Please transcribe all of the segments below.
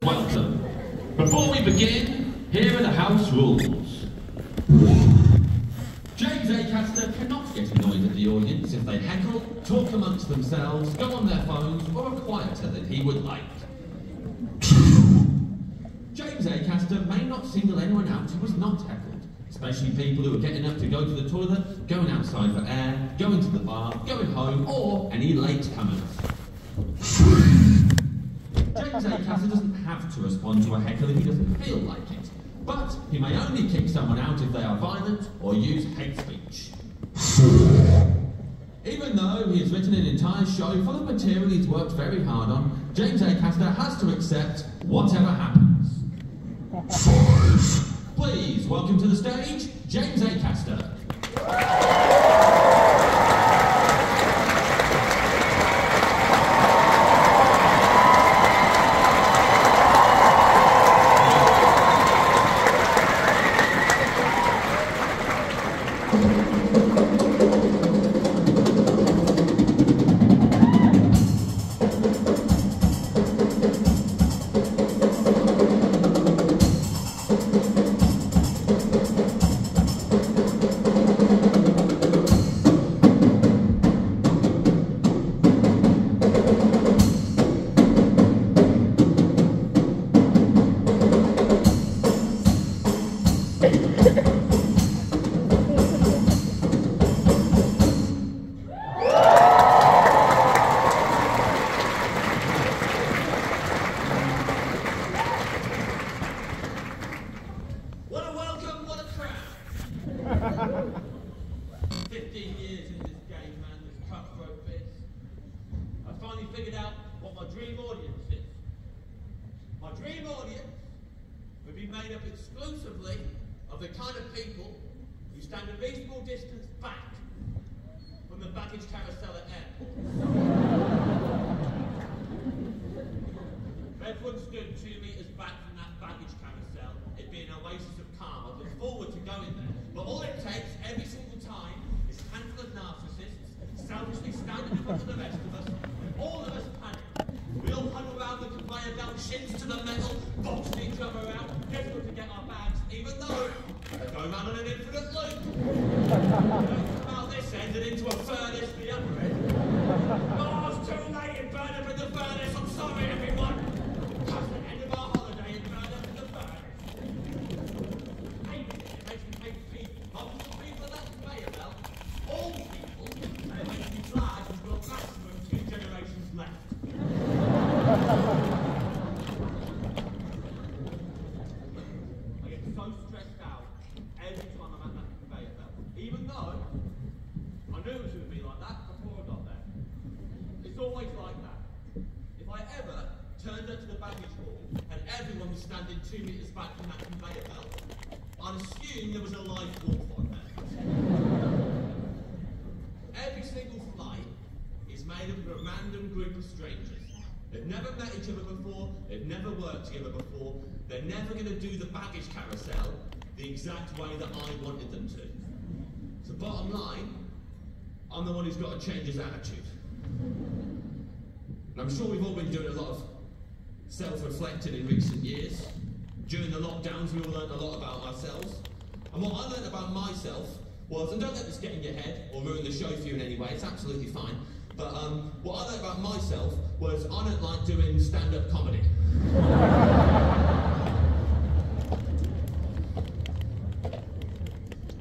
welcome. Before we begin, here are the house rules. James Acaster cannot get annoyed at the audience if they heckle, talk amongst themselves, go on their phones, or are quieter than he would like. James Acaster may not single anyone out who was not heckled, especially people who are getting up to go to the toilet, going outside for air, going to the bar, going home, or any latecomers. James Acaster doesn't have to respond to a heckle if he doesn't feel like it, but he may only kick someone out if they are violent or use hate speech. Even though he has written an entire show full of material he's worked very hard on, James Acaster has to accept whatever happens. 5. Please welcome to the stage, James Acaster. Standing 2 meters back from that conveyor belt, I'd assume there was a live wolf on there. Every single flight is made up of a random group of strangers. They've never met each other before, they've never worked together before, they're never going to do the baggage carousel the exact way that I wanted them to. So bottom line, I'm the one who's got to change his attitude. And I'm sure we've all been doing a lot of self-reflecting in recent years. During the lockdowns, we all learned a lot about ourselves. And what I learned about myself was, and don't let this get in your head or ruin the show for you in any way, it's absolutely fine, but what I learned about myself was I don't like doing stand-up comedy.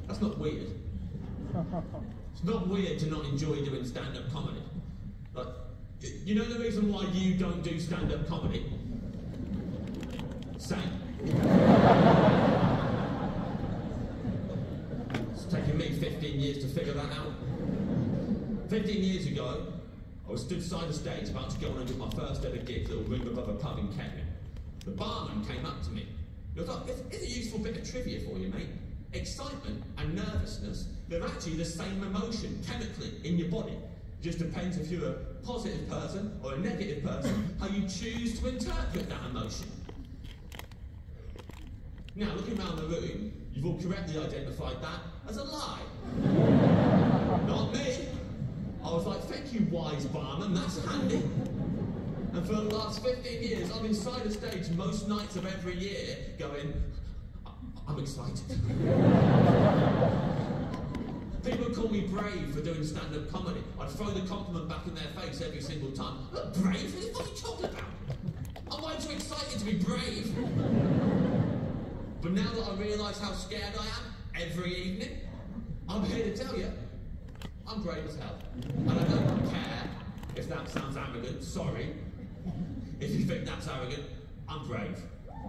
That's not weird. It's not weird to not enjoy doing stand-up comedy. Like, you know the reason why you don't do stand-up comedy? Same. It's taken me 15 years to figure that out. 15 years ago, I was stood side the stage about to go on and do my first ever gig, Little Room Above a Pub in Kettering. The barman came up to me. He was like, "Here's a useful bit of trivia for you, mate. Excitement and nervousness, they're actually the same emotion chemically in your body. It just depends if you're a positive person or a negative person, how you choose to interpret that emotion." Now, looking around the room, you've all correctly identified that as a lie. Not me. I was like, "Thank you, wise barman, that's handy." And for the last 15 years, I'm inside the stage most nights of every year going, I'm excited. People call me brave for doing stand-up comedy. I'd throw the compliment back in their face every single time. Look, brave? What the fuck are you talking about? I'm way too excited to be brave. But now that I realise how scared I am every evening, I'm here to tell you, I'm brave as hell. And I don't care if that sounds arrogant, sorry. If you think that's arrogant, I'm brave.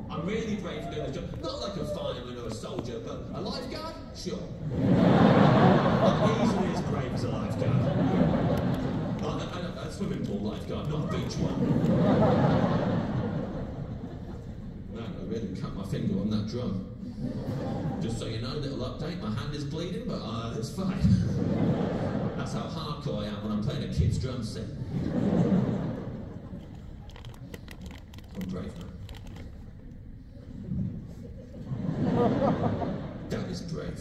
I'm really brave for doing this job. Not like a fireman or a soldier, but a lifeguard? Sure. I'm easily as brave as a lifeguard. A swimming pool lifeguard, not a beach one. Man, I really cut my finger on that drum. Just so you know, little update, my hand is bleeding, but it's fine. That's how hardcore I am when I'm playing a kid's drum set. I'm brave, man. That is brave.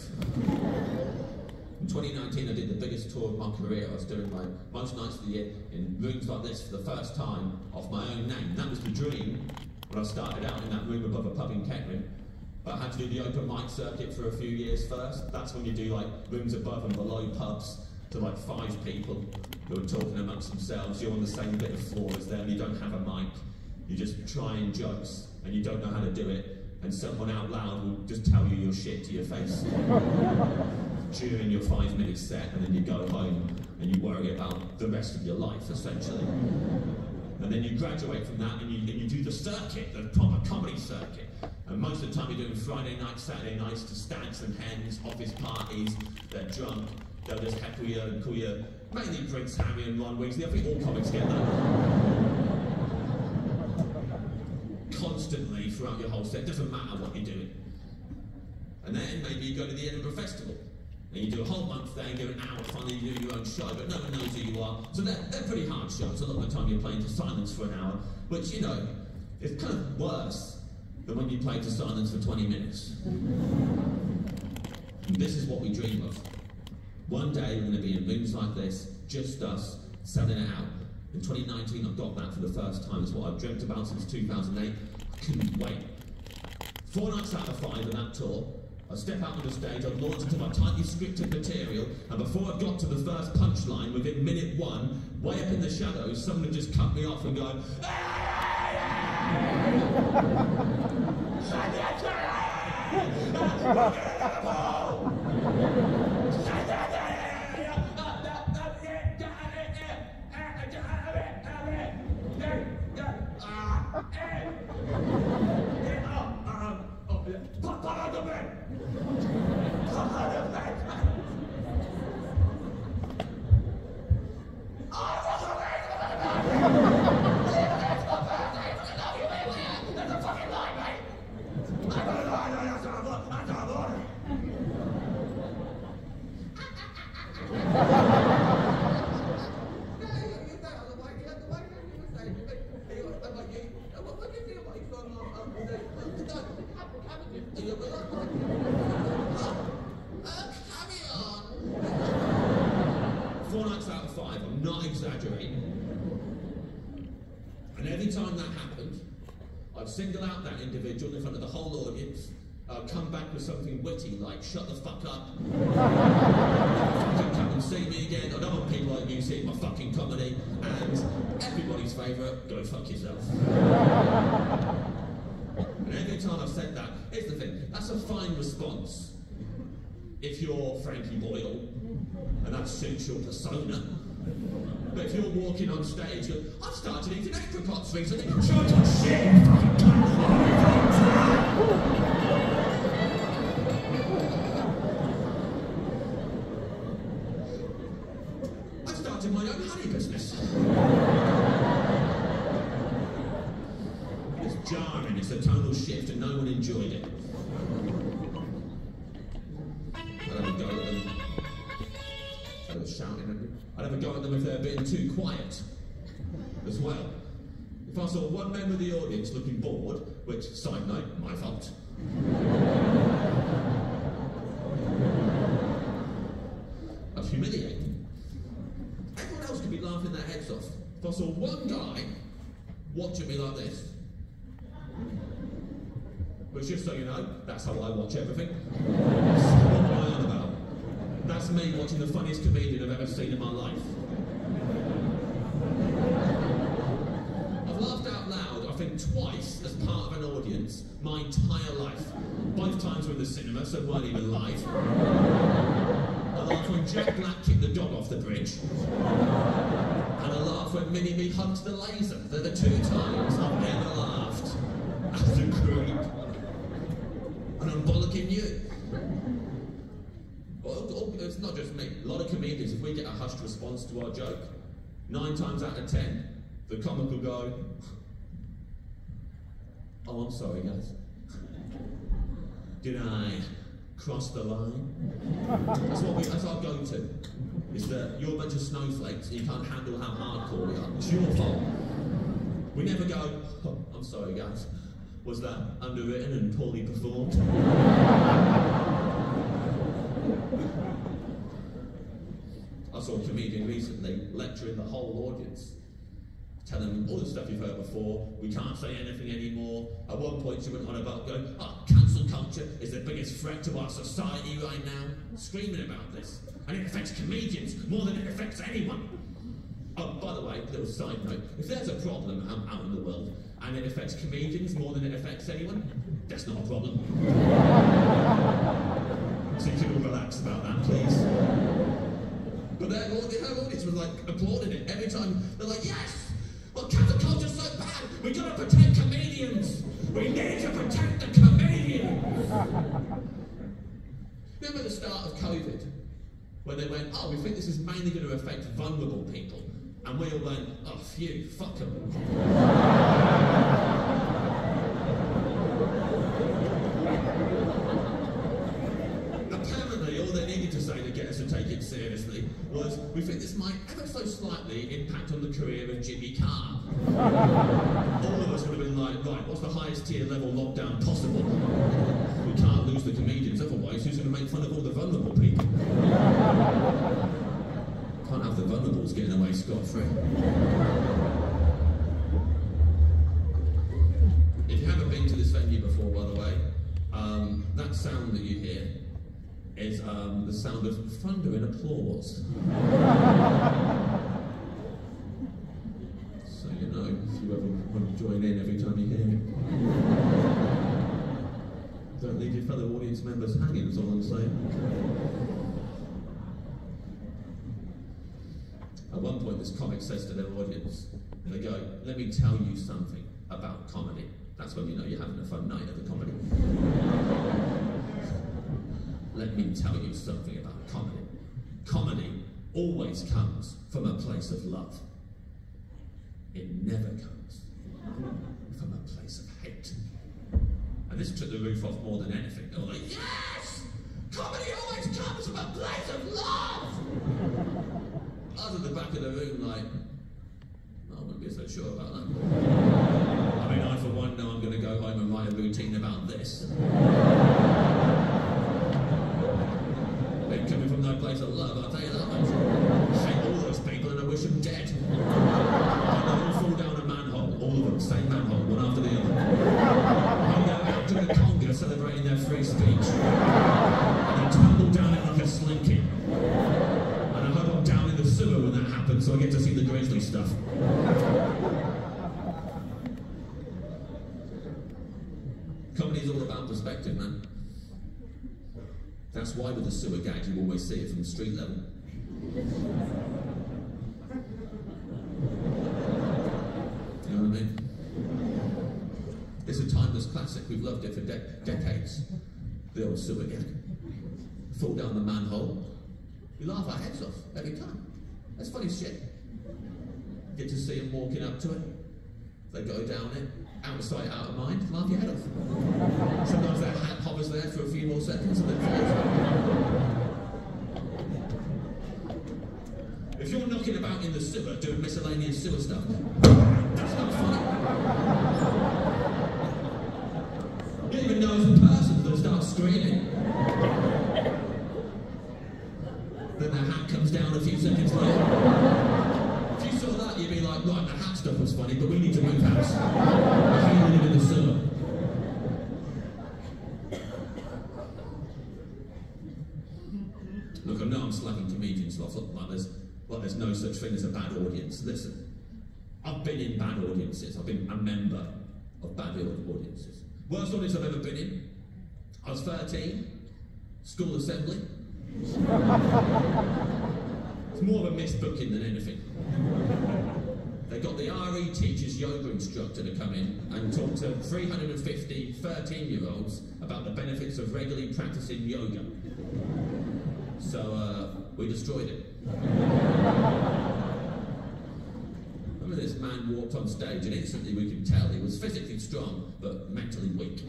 In 2019, I did the biggest tour of my career. I was doing like most nights of the year in rooms like this for the first time off my own name. That was the dream when I started out in that room above a pub in Kettering. But I had to do the open mic circuit for a few years first. That's when you do like rooms above and below pubs to like 5 people who are talking amongst themselves. You're on the same bit of floor as them. You don't have a mic. You're just trying jokes and you don't know how to do it. And someone out loud will just tell you your shit to your face during your 5-minute set, and then you go home and you worry about the rest of your life, essentially. And then you graduate from that and you do the circuit, the proper comedy circuit. And most of the time you're doing Friday nights, Saturday nights to stags and hens, office parties, they're drunk, they'll just heckle you and call you mainly Prince Harry and Ron Weasley. I think all comics get that. Constantly throughout your whole set, doesn't matter what you're doing. And then maybe you go to the Edinburgh Festival and you do a whole month there, you do an hour funny, you do your own show, but no one knows who you are. So they're pretty hard shows. A lot of the time you're playing to silence for an hour, which, you know, is kind of worse than when you play to silence for 20 minutes. And this is what we dream of. One day we're going to be in rooms like this, just us, selling it out. In 2019, I got that for the first time. It's what I've dreamt about since 2008. I couldn't wait. 4 nights out of 5 of that tour, I step out on the stage, I've launched into my tightly scripted material, and before I got to the first punchline, within minute 1, way up in the shadows, someone had just cut me off and gone, And every time that happened, I'd single out that individual in front of the whole audience. I'd come back with something witty like, shut the fuck up. Fucking come and see me again. I don't want people like you seeing my fucking comedy. And everybody's favourite, go fuck yourself. And every time I've said that, here's the thing, that's a fine response if you're Frankie Boyle, and that suits your persona. But if you're walking on stage, you're, I've started eating apricots recently. Shut your shit! I started my own honey business. It's jarring, it's a tonal shift, and no one enjoyed it. I'd have a go at them. They were shouting at me. I'd have a go at them if they were being too quiet as well. If I saw one member of the audience looking bored, which, side note, my fault. I'd humiliate them. Everyone else could be laughing their heads off. If I saw one guy watching me like this. But just so you know, that's how I watch everything. So what am I on about? That's me watching the funniest comedian I've ever seen in my life. I've laughed out loud, I think twice, as part of an audience, my entire life. Both times were in the cinema, so weren't even live. I laughed when Jack Black kicked the dog off the bridge. And I laughed when Mini-Me hugged the laser. They're the 2 times I've ever laughed as a creep. And I'm bollocking you. Well, it's not just me. A lot of comedians, if we get a hushed response to our joke, 9 times out of 10, the comic will go, "Oh, I'm sorry, guys. Did I cross the line?" That's our go-to. Is that you're a bunch of snowflakes and you can't handle how hardcore we are. It's your fault. We never go, "Oh, I'm sorry, guys. Was that underwritten and poorly performed?" I saw a comedian recently lecturing the whole audience, telling them all the stuff you've heard before, we can't say anything anymore. At one point she went on about going, "Oh, cancel culture is the biggest threat to our society right now," screaming about this. And it affects comedians more than it affects anyone. Oh, by the way, little side note, if there's a problem out in the world and it affects comedians more than it affects anyone, that's not a problem. So you can all relax about that, please. But her audience was like applauding it every time. They're like, "Yes! Well, cancel culture's so bad, we gotta protect comedians! We need to protect the comedians!" Remember the start of COVID? When they went, "Oh, we think this is mainly going to affect vulnerable people." And we all went, "Oh, phew, fuck them." Apparently, all they needed to say to get us to take it seriously was, "We think this might ever so slightly impact on the career of Jimmy Carr." All of us would have been like, "Right, what's the highest tier level lockdown possible? We can't lose the comedians, otherwise who's going to make fun of all the vulnerable people? Can't have the vulnerables getting away scot-free." If you haven't been to this venue before, by the way, that sound that you hear is the sound of thunder and applause. So you know, if you ever want to join in every time you hear it. Don't leave your fellow audience members hanging, is all I'm saying. At one point, this comic says to their audience, they go, "Let me tell you something about comedy." That's when you know you're having a fun night at the comedy. "Let me tell you something about comedy. Comedy always comes from a place of love. It never comes from a place of hate." And this took the roof off more than anything. They were like, "Yes! Comedy always comes from a place of love!" I was at the back of the room like, I wouldn't be so sure about that. I mean, I for one know I'm going to go home and write a routine about this. They're coming from no place of love, I'll tell you that much. I hate all those people and I wish them dead. And they all fall down a manhole, all of them, same manhole, one after the other. And they're out to the conga celebrating their free speech. And they tumble down it like a slinky. And I hope I'm down in the sewer when that happens so I get to see the grisly stuff. Comedy's all about perspective, man. That's why with the sewer gag you always see it from street level. You know what I mean? It's a timeless classic. We've loved it for decades. The old sewer gag. Fall down the manhole. We laugh our heads off every time. That's funny shit. Get to see them walking up to it. They go down it. Out of sight, out of mind. Laugh your head off. Sometimes their hat hovers there for a few more seconds and then falls. If you're knocking about in the sewer doing miscellaneous sewer stuff, that's not funny. You don't even know it's a person that starts screaming. Then their hat comes down a few seconds later. If you saw that, you'd be like, right, the hat's stuff was funny, but we need to move house. I can't live in the sewer. Look, I know I'm slagging comedians off like there's no such thing as a bad audience. Listen, I've been in bad audiences. I've been a member of bad audiences. Worst audience I've ever been in. I was 13, school assembly. It's more of a misbooking than anything. They got the RE teacher's yoga instructor to come in and talk to 350 13-year-olds about the benefits of regularly practicing yoga. So, we destroyed it. Remember this man walked on stage and instantly we could tell he was physically strong, but mentally weak.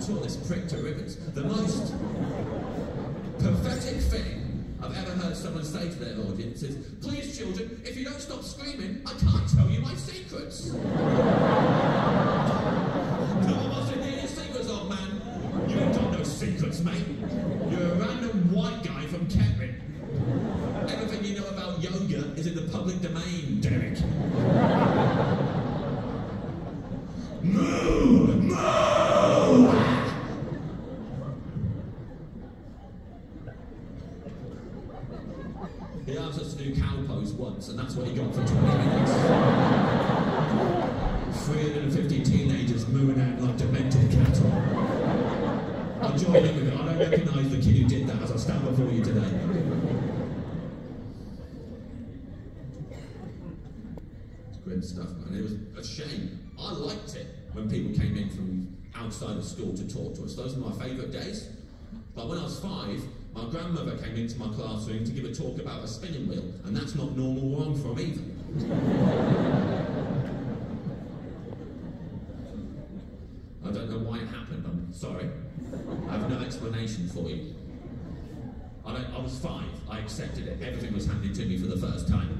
Tore this prick to ribbons. The most pathetic thing I've ever heard someone say to their audience is, please children, if you don't stop screaming, I can't tell you my secrets. No one wants to hear your secrets, old man. You ain't got no secrets, mate. You're a random white guy from Kettering. Everything you know about yoga is in the public domain, Derek. Moo! Moo! He asked us to do cow pose once, and that's what he got for 20 minutes. 350 teenagers mooing out like demented cattle. I joined in with it. I don't recognise the kid who did that as I stand before you today. It's grim stuff, man. It was a shame. I liked it when people came in from outside of school to talk to us. Those were my favourite days. But when I was 5, my grandmother came into my classroom to give a talk about a spinning wheel, and that's not normal where I'm from either. I don't know why it happened, I'm sorry. I have no explanation for you. I was 5, I accepted it, everything was happening to me for the first time.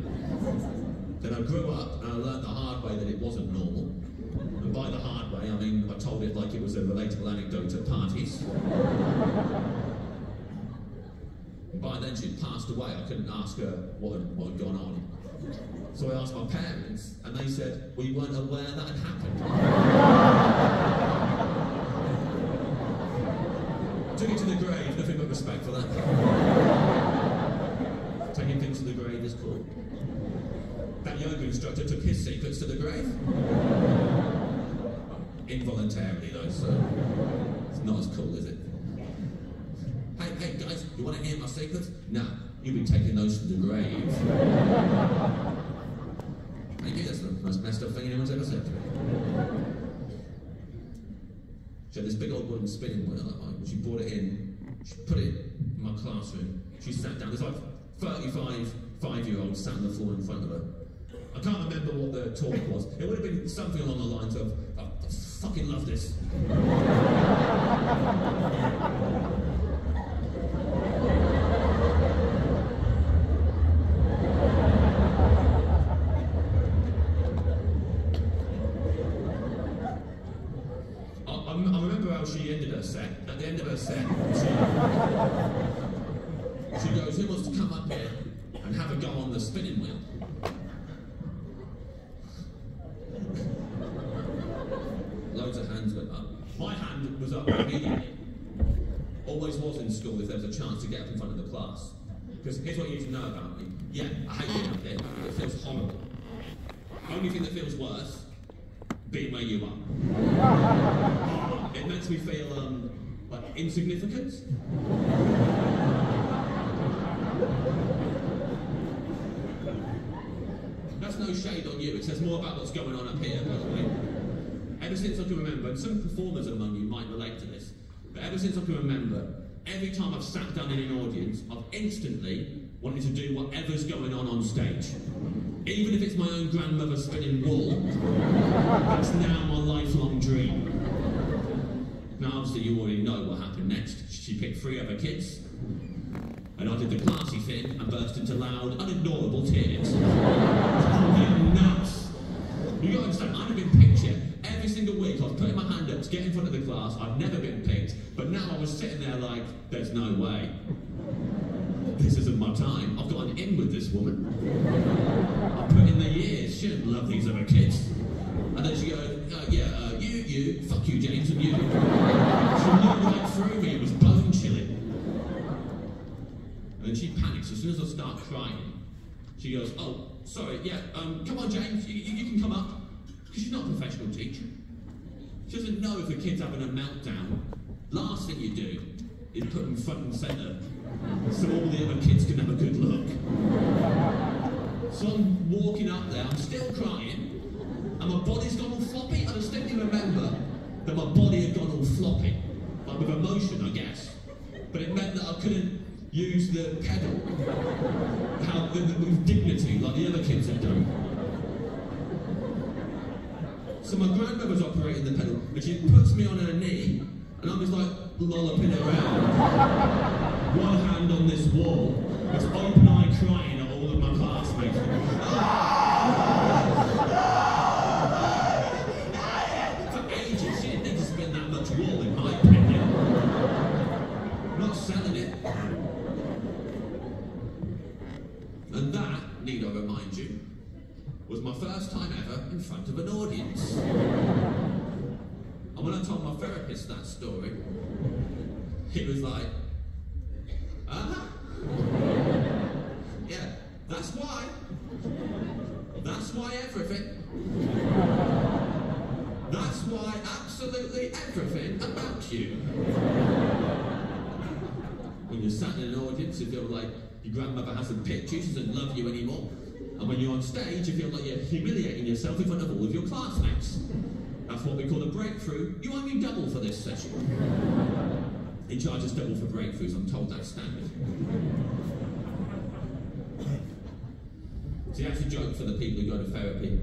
Then I grew up and I learned the hard way that it wasn't normal. And by the hard way, I mean I told it like it was a relatable anecdote at parties. By then she'd passed away, I couldn't ask her what had gone on. So I asked my parents, and they said, we weren't aware that had happened. Took it to the grave, nothing but respect for that. Taking things to the grave is cool. That yoga instructor took his secrets to the grave. Involuntarily though, so it's not as cool, is it? Hey guys, you want to hear my secrets? No, you've been taking those to the grave. Thank you, that's the most messed up thing anyone's ever said to me. She had this big old wooden spinning wheel at home. She brought it in, she put it in my classroom. She sat down, there's like 35 5-year-olds sat on the floor in front of her. I can't remember what the talk was. It would have been something along the lines of, I fucking love this. I remember how she ended her set. At the end of her set, she goes, who wants to come up here and have a go on the spinning wheel? Loads of hands went up. My hand was up immediately. Always was in school if there was a chance to get up in front of the class. Because here's what you need to know about me. Yeah, I hate being up there. It feels horrible. Only thing that feels worse, being where you are. It makes me feel, like, insignificant. That's no shade on you. It says more about what's going on up here, by the way. Ever since I can remember, and some performers among you might relate to this, but ever since I can remember, every time I've sat down in an audience, I've instantly wanted to do whatever's going on stage. Even if it's my own grandmother spinning wool, that's now my lifelong dream. Now obviously you already know what happened next. She picked 3 other kids, and I did the classy thing and burst into loud, unignorable tears. Oh, you nuts! You gotta understand, I haven't been picked yet. Every single week I was putting my hand up to get in front of the class. I've never been picked, but now I was sitting there like, there's no way. this isn't my time. I've got an in with this woman. I've put in the years. She doesn't love these other kids. And then she goes, you, fuck you, James, and you. She looked right through me. It was bone chilling. And then she panics. As soon as I start crying, she goes, oh, sorry, yeah, come on, James, you can come up. Because she's not a professional teacher. She doesn't know if a kid's having a meltdown. Last thing you do is put them front and centre so all the other kids can have a good look. So I'm walking up there, I'm still crying, and my body's gone all floppy. I distinctly remember that my body had gone all floppy, like with emotion, I guess. But it meant that I couldn't use the pedal with dignity like the other kids had done. So my grandmother's operating the pedal, but she puts me on her knee, and I'm just like lolloping around. One hand on this wall, with open-eyed crying at all of my classmates. For ages, she didn't need to spend that much wool, in my opinion. I'm not selling it. And that, need I remind you, was my first time ever in front of an audience. And when I told my therapist that story, he was like, yeah, that's why. That's why everything. That's why absolutely everything about you. When you're sat in an audience, you feel like your grandmother hasn't picked you, she doesn't love you anymore. And when you're on stage, you feel like you're humiliating yourself in front of all of your classmates. That's what we call a breakthrough. You owe me double for this session. He charges double for breakthroughs, I'm told that's standard. See, that's a joke for the people who go to therapy.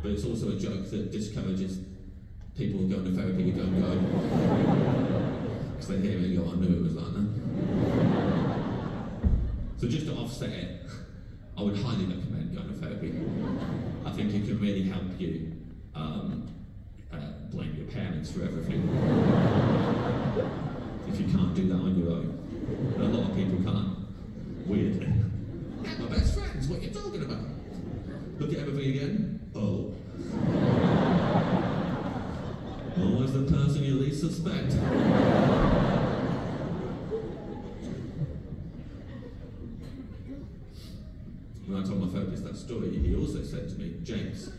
But it's also a joke that discourages people who go to therapy who don't go. Because they hear it and go, I knew it was like that. So just to offset it, I would highly recommend going to therapy. I think it can really help you blame your parents for everything. If you can't do that on your own. But a lot of people can't. Weirdly. Yeah, my best friends, what are you talking about? Look at everything again. Oh. Always the person you least suspect. When I told my therapist that story, he also said to me, James,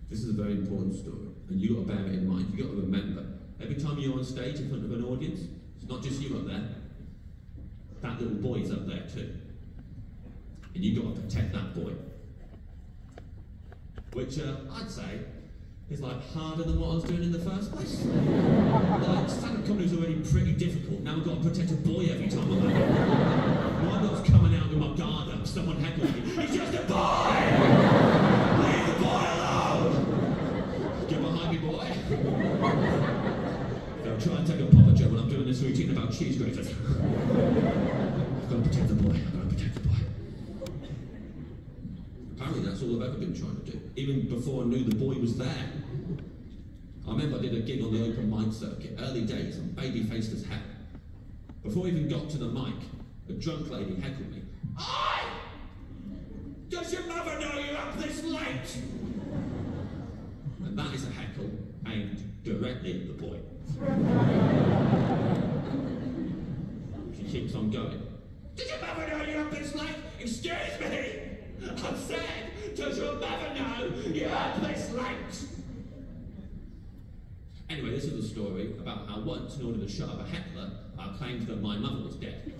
this is a very important story, and you've got to bear it in mind. You've got to remember, every time you're on stage in front of an audience, it's not just you up there, that little boy's up there too. And you've got to protect that boy. Which, I'd say, is like harder than what I was doing in the first place. Like, stand-up comedy is already pretty difficult. Now I've got to protect a boy every time I'm out. I'm not coming out with my guard up, someone heckling me. He's just a boy! Leave the boy alone! Get behind me, boy. I'll try and take a Papa Joe when I'm doing this routine about cheese graters. I've got to protect the boy. I've got to protect the boy. Apparently that's all I've ever been trying to do. Even before I knew the boy was there. I remember I did a gig on the open mic circuit, early days, I'm baby-faced as hell. Before I even got to the mic, a drunk lady heckled me. Oi! Does your mother know you're up this late? And that is a heckle aimed directly at the boy. She keeps on going. Does your mother know you're up this late? Excuse me! I've said, does your mother know you're up this late? Anyway, this is a story about how once, in order to shut up a heckler, I claimed that my mother was dead.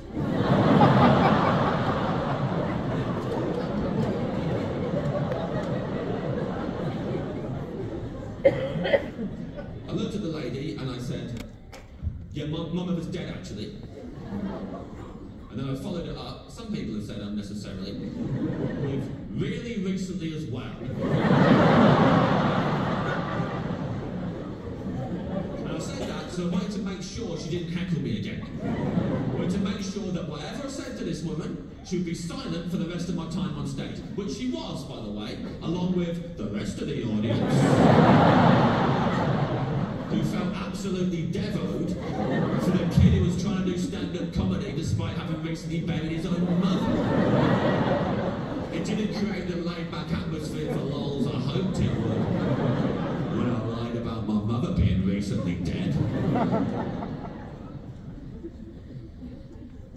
I looked at the lady and I said, yeah, my mother's dead actually. And then I followed it up, some people have said unnecessarily, with really recently as well. And I said that so I wanted to make sure she didn't heckle me again. I wanted to make sure that whatever I said to this woman, she would be silent for the rest of my time on stage. Which she was, by the way, along with the rest of the audience. Who felt absolutely devoed for the kid who was trying to do stand stand-up comedy despite having recently buried his own mother. It didn't create the laid-back atmosphere for lols I hoped it would. When I lied about my mother being recently dead.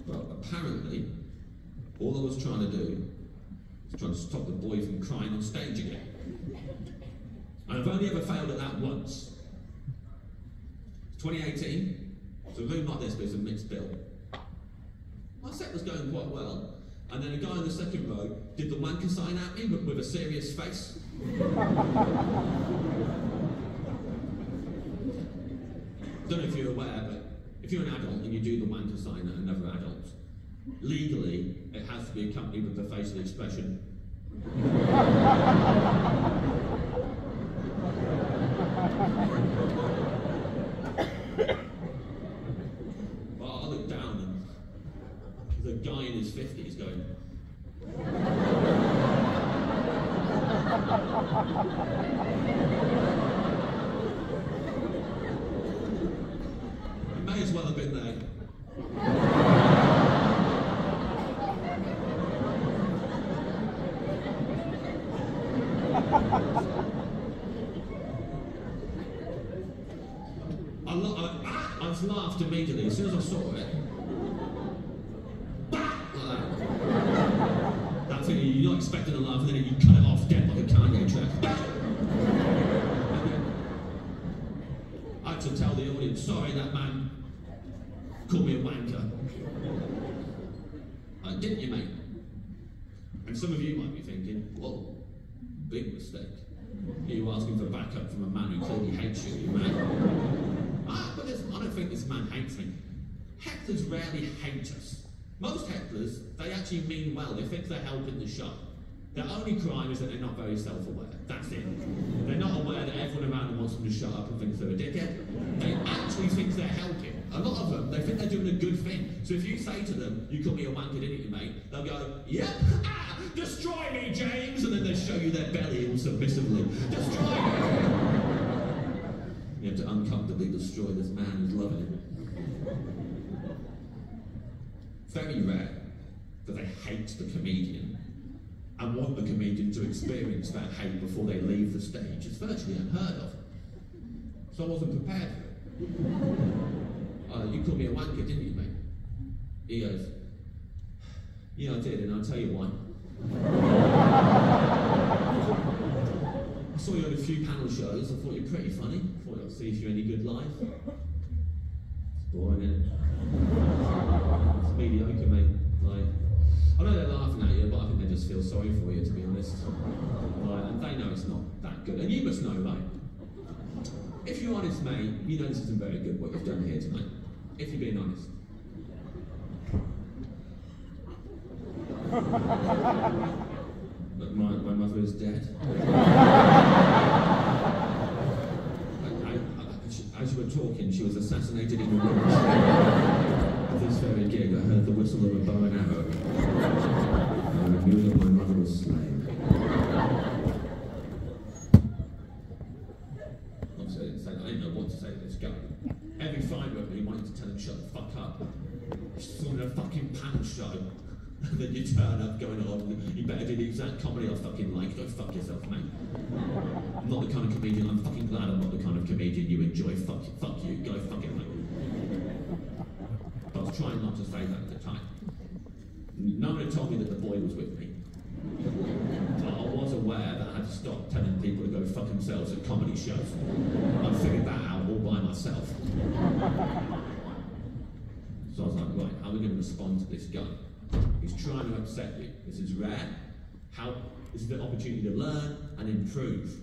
But apparently, all I was trying to do was trying to stop the boy from crying on stage again. And I've only ever failed at that once. 2018, it's a room like this, but it's a mixed bill. My set was going quite well, and then a guy in the second row did the wanker sign at me with a serious face. Don't know if you're aware, but if you're an adult and you do the wanker sign at another adult, legally it has to be accompanied with the facial expression. Well, I looked down and the guy in his 50s going. He may as well have been there. I just laughed immediately as soon as I saw it. Like that. That thing you're not expecting to laugh and then you cut it off dead like a Kanye track. I had to tell the audience, sorry, that man called me a wanker. Didn't you, mate? And some of you might be thinking, whoa, big mistake. Are you asking for backup from a man who clearly hates you, man? But listen, I don't think this man hates me. Hecklers rarely hate us. Most hecklers, they actually mean well. They think they're helping the show. Their only crime is that they're not very self-aware. That's it. They're not aware that everyone around them wants them to shut up and thinks they're a dickhead. They actually think they're helping. A lot of them, they think they're doing a good thing. So if you say to them, you called me a wanker, didn't you, mate? They'll go, yep, destroy me, James! And then they show you their belly all submissively. Destroy me! You have to uncomfortably destroy this man who's loving it. Very rare that they hate the comedian and want the comedian to experience that hate before they leave the stage. It's virtually unheard of. So I wasn't prepared for it. You called me a wanker, didn't you, mate? He goes, yeah, I did, and I'll tell you why. I saw you on a few panel shows. I thought you were pretty funny. I thought I'd see if you're any good live. It's boring, isn't it? It's mediocre, mate. Like, I know they're laughing at you, but I think they just feel sorry for you, to be honest. Like, and they know it's not that good. And you must know, like, if you're honest, mate, you know this isn't very good what you've done here tonight. If you're being honest. But my mother is dead. As you were talking, she was assassinated in the woods. At this very gig, I heard the whistle of a bow and arrow. I knew that my mother was slain. Obviously, I didn't know what to say to this guy. Every fibre of me wanted to tell him, shut the fuck up. You saw me in a fucking panel show. And then you turn up going, oh, you better do the exact comedy I fucking like. Go fuck yourself, mate. I'm not the kind of comedian, I'm fucking glad I'm not the kind of comedian you enjoy. Fuck you, go fuck it, mate. But I was trying not to say that at the time. No one had told me that the boy was with me. But I was aware that I had to stop telling people to go fuck themselves at comedy shows. I figured that out all by myself. So I was like, right, how are we going to respond to this guy? He's trying to upset you. This is rare. This is the opportunity to learn and improve.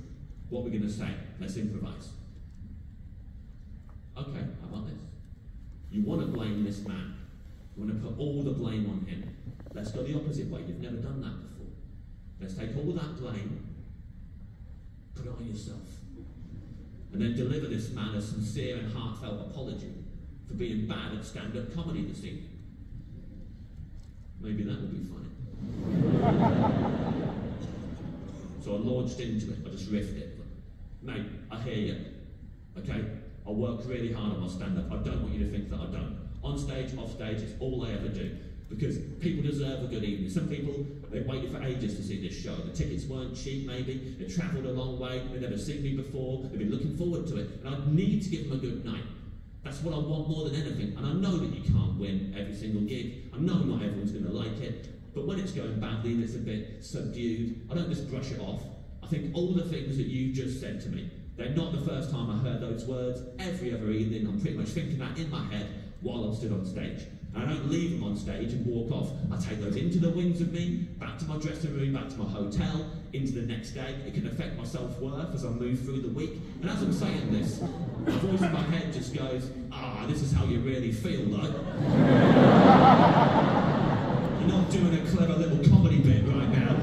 What we're going to say. Let's improvise. Okay, how about this? You want to blame this man. You want to put all the blame on him. Let's go the opposite way. You've never done that before. Let's take all that blame, put it on yourself, and then deliver this man a sincere and heartfelt apology for being bad at stand-up comedy this evening. Maybe that would be funny. So I launched into it. I just riffed it. Mate, I hear you. Okay? I work really hard on my stand-up. I don't want you to think that I don't. On stage, off stage, it's all they ever do. Because people deserve a good evening. Some people, they've waited for ages to see this show. The tickets weren't cheap, maybe. They travelled a long way. They've never seen me before. They've been looking forward to it. And I need to give them a good night. That's what I want more than anything. And I know that you can't win every single gig. I know not everyone's going to like it. But when it's going badly and it's a bit subdued, I don't just brush it off. I think all the things that you've just said to me, they're not the first time I heard those words. Every other evening, I'm pretty much thinking that in my head while I'm stood on stage. And I don't leave them on stage and walk off. I take those into the wings of me, back to my dressing room, back to my hotel, into the next day. It can affect my self-worth as I move through the week. And as I'm saying this, the voice in my head just goes, this is how you really feel, though. You're not doing a clever little comedy bit right now.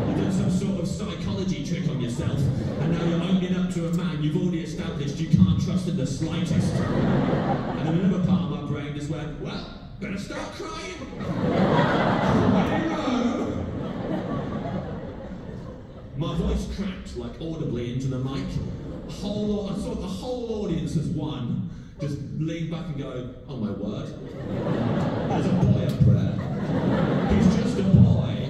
You're doing some sort of psychology trick on yourself, and now you're owning up to a man you've already established you can't trust in the slightest. And then another part of my brain just went, well, better start crying. My voice cracked like audibly into the mic. I saw the whole audience as one just lean back and go, oh my word, there's a boy up there. He's just a boy.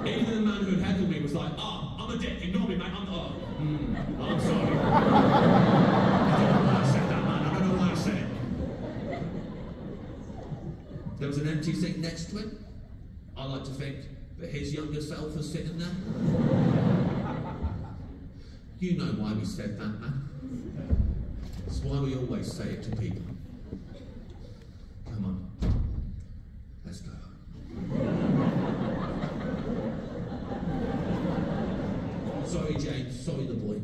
Even the man who had heckled me was like, I'm a dick, ignore me, mate. I'm sorry. I don't know why I said that, man. I don't know why I said it. There was an empty seat next to him. I like to think that his younger self was sitting there. You know why we said that, man. It's why we always say it to people. Come on, let's go. Sorry, James. Sorry, the boy.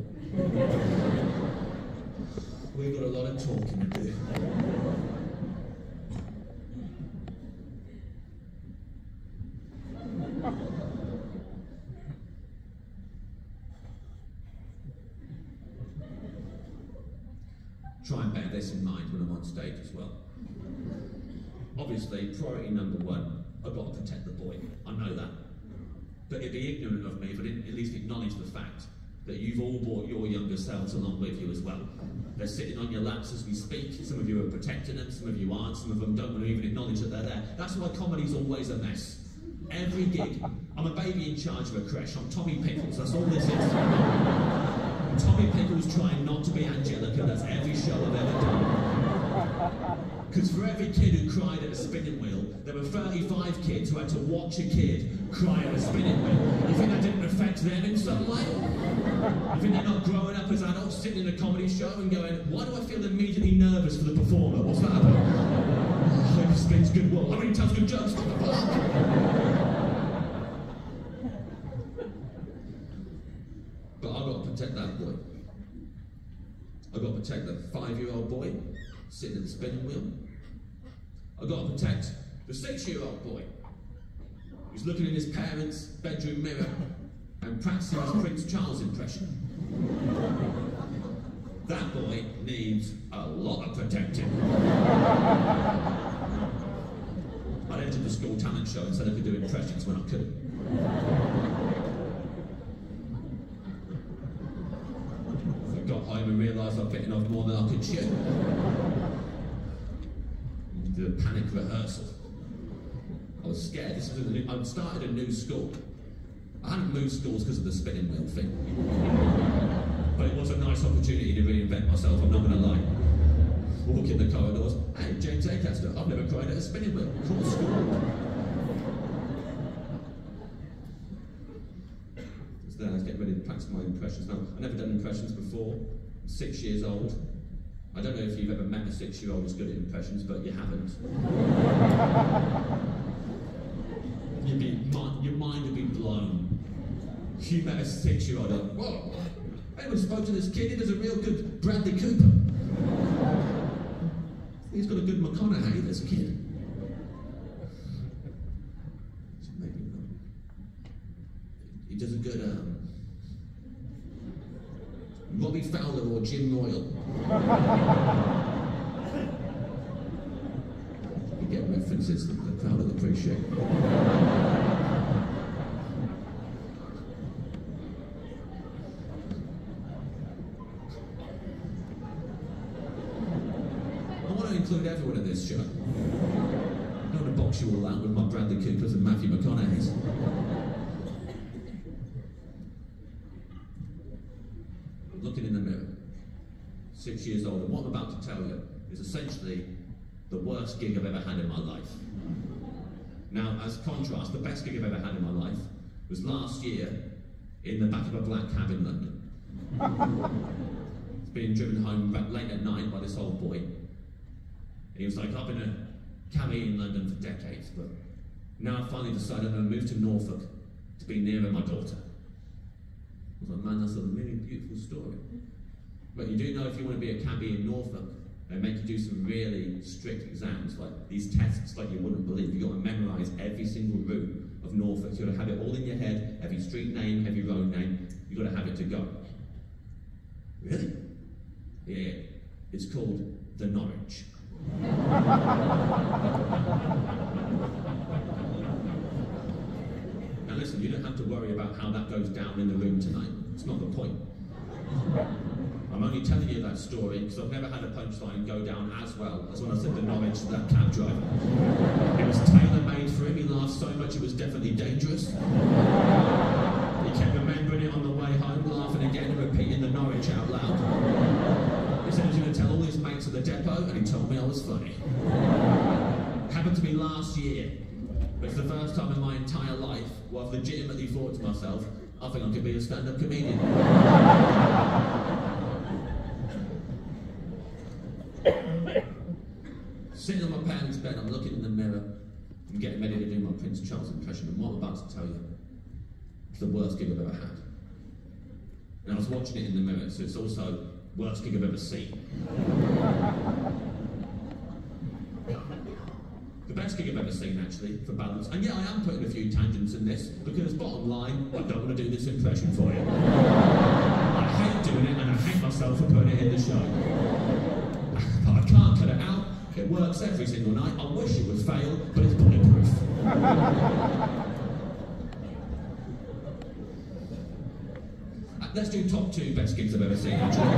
We've got a lot of talking to do. Try and bear this in mind when I'm on stage as well. Obviously, priority number one, I've got to protect the boy. I know that. But it'd be ignorant of me if I didn't at least acknowledge the fact that you've all brought your younger selves along with you as well. They're sitting on your laps as we speak. Some of you are protecting them, some of you aren't, some of them don't want to even acknowledge that they're there. That's why comedy's always a mess. Every gig, I'm a baby in charge of a creche. I'm Tommy Pickles, that's all this is. Tommy Pickles trying not to be Angelica, that's every show I've ever done. Because for every kid who cried at a spinning wheel, there were 35 kids who had to watch a kid cry at a spinning wheel. You think that didn't affect them in some way? You think they're not growing up as adults, sitting in a comedy show and going, why do I feel immediately nervous for the performer? What's that about? I hope he spins good wool. I mean, he tells good jokes. What the fuck? But I've got to protect that boy. I've got to protect the 5-year-old boy sitting at the spinning wheel. I've got to protect the 6-year-old boy who's looking in his parents' bedroom mirror and practicing his Prince Charles impression. That boy needs a lot of protecting. I entered the school talent show and said I could do impressions when I couldn't. Got home and realised I'd bitten off more than I could chew. Did a panic rehearsal. I was scared. I'd started a new school. I hadn't moved schools because of the spinning wheel thing. But it was a nice opportunity to reinvent myself, I'm not going to lie. Walk in the corridors, hey, James Acaster, I've never cried at a spinning wheel. Cool school. I was getting ready to practice my impressions. Now, I've never done impressions before. I'm 6 years old. I don't know if you've ever met a 6-year-old who's good at impressions, but you haven't. Your mind would be blown. If you met a 6-year-old, like, whoa, anyone spoke to this kid? He does a real good Bradley Cooper. He's got a good McConaughey, this kid. Maybe not. He does a good, Robbie Fowler or Jim Royal. You get references that the crowd will appreciate. I want to include everyone in this show. I don't want to box you all out with my Bradley Coopers and Matthew McConaughey's. I'm looking in the mirror, 6 years old, and what I'm about to tell you is essentially the worst gig I've ever had in my life. Now, as contrast, the best gig I've ever had in my life was last year in the back of a black cab in London. It's being driven home late at night by this old boy. He was like, I've been a cabbie in London for decades, but now I've finally decided I'm going to move to Norfolk to be nearer my daughter. I was like, man, that's a really beautiful story. But you do know if you want to be a cabbie in Norfolk, they make you do some really strict exams, like these tests like you wouldn't believe. You've got to memorise every single route of Norfolk. You've got to have it all in your head, every street name, every road name. You've got to have it to go. Really? Yeah. It's called the Norwich. Now listen, you don't have to worry about how that goes down in the room tonight. It's not the point. I'm only telling you that story because I've never had a punchline go down as well as when I said the Norwich to that cab driver. It was tailor-made for him. He laughed so much it was definitely dangerous. He kept remembering it on the way home, laughing again and repeating the Norwich out loud. He said he was going to tell all his mates at the depot, and he told me I was funny. Happened to me last year. But it's the first time in my entire life where I've legitimately thought to myself, I think I could be a stand-up comedian. Sitting on my parents' bed, I'm looking in the mirror, I'm getting ready to do my Prince Charles impression, and what I'm about to tell you is the worst gig I've ever had. And I was watching it in the mirror, so it's also worst gig I've ever seen. The best gig I've ever seen, actually, for balance. And yeah, I am putting a few tangents in this, because bottom line, I don't want to do this impression for you. I hate doing it, and I hate myself for putting it in the show. But I can't cut it out. It works every single night. I wish it would fail, but it's bulletproof. Let's do top 2 best gigs I've ever seen, actually.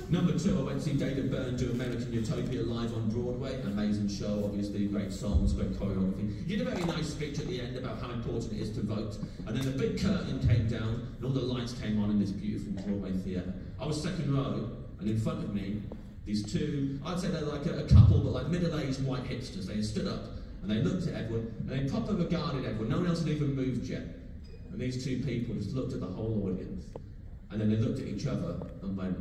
Number 2, I went to see David Byrne do American Utopia live on Broadway. Amazing show, obviously, great songs, great choreography. He did a very nice speech at the end about how important it is to vote. And then the big curtain came down, and all the lights came on in this beautiful Broadway theatre. I was second row, and in front of me, these two, I'd say they're like a couple, but like middle-aged white hipsters. They stood up, and they looked at everyone, and they properly regarded everyone. No one else had even moved yet. And these two people just looked at the whole audience, and then they looked at each other and went,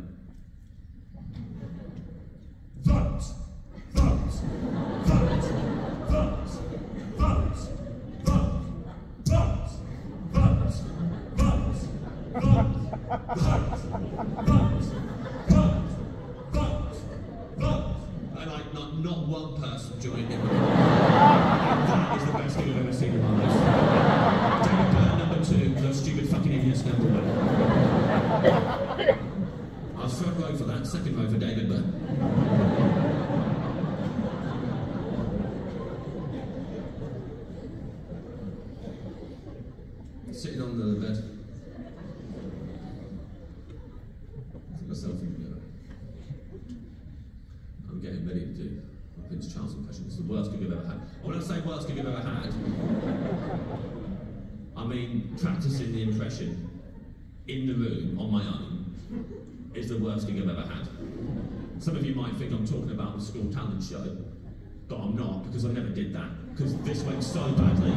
vote! Vote! Vote! Vote! Vote! Vote! Vote! Vote! Vote! Vote! Vote! Vote! Vote! Vote! And like not one person joined in. That is the best thing I've ever seen in my life. David Byrne number 2, those stupid fucking idiots number 1. I was front row for that, second row for David Byrne. Sitting on the bed. Look at myself in the mirror. I'm getting ready to do my Prince Charles impression. It's the worst gig I've ever had. When I say worst gig I've ever had, I mean practicing the impression in the room on my own is the worst gig I've ever had. Some of you might think I'm talking about the school talent show, but I'm not, because I never did that. Because this went so badly.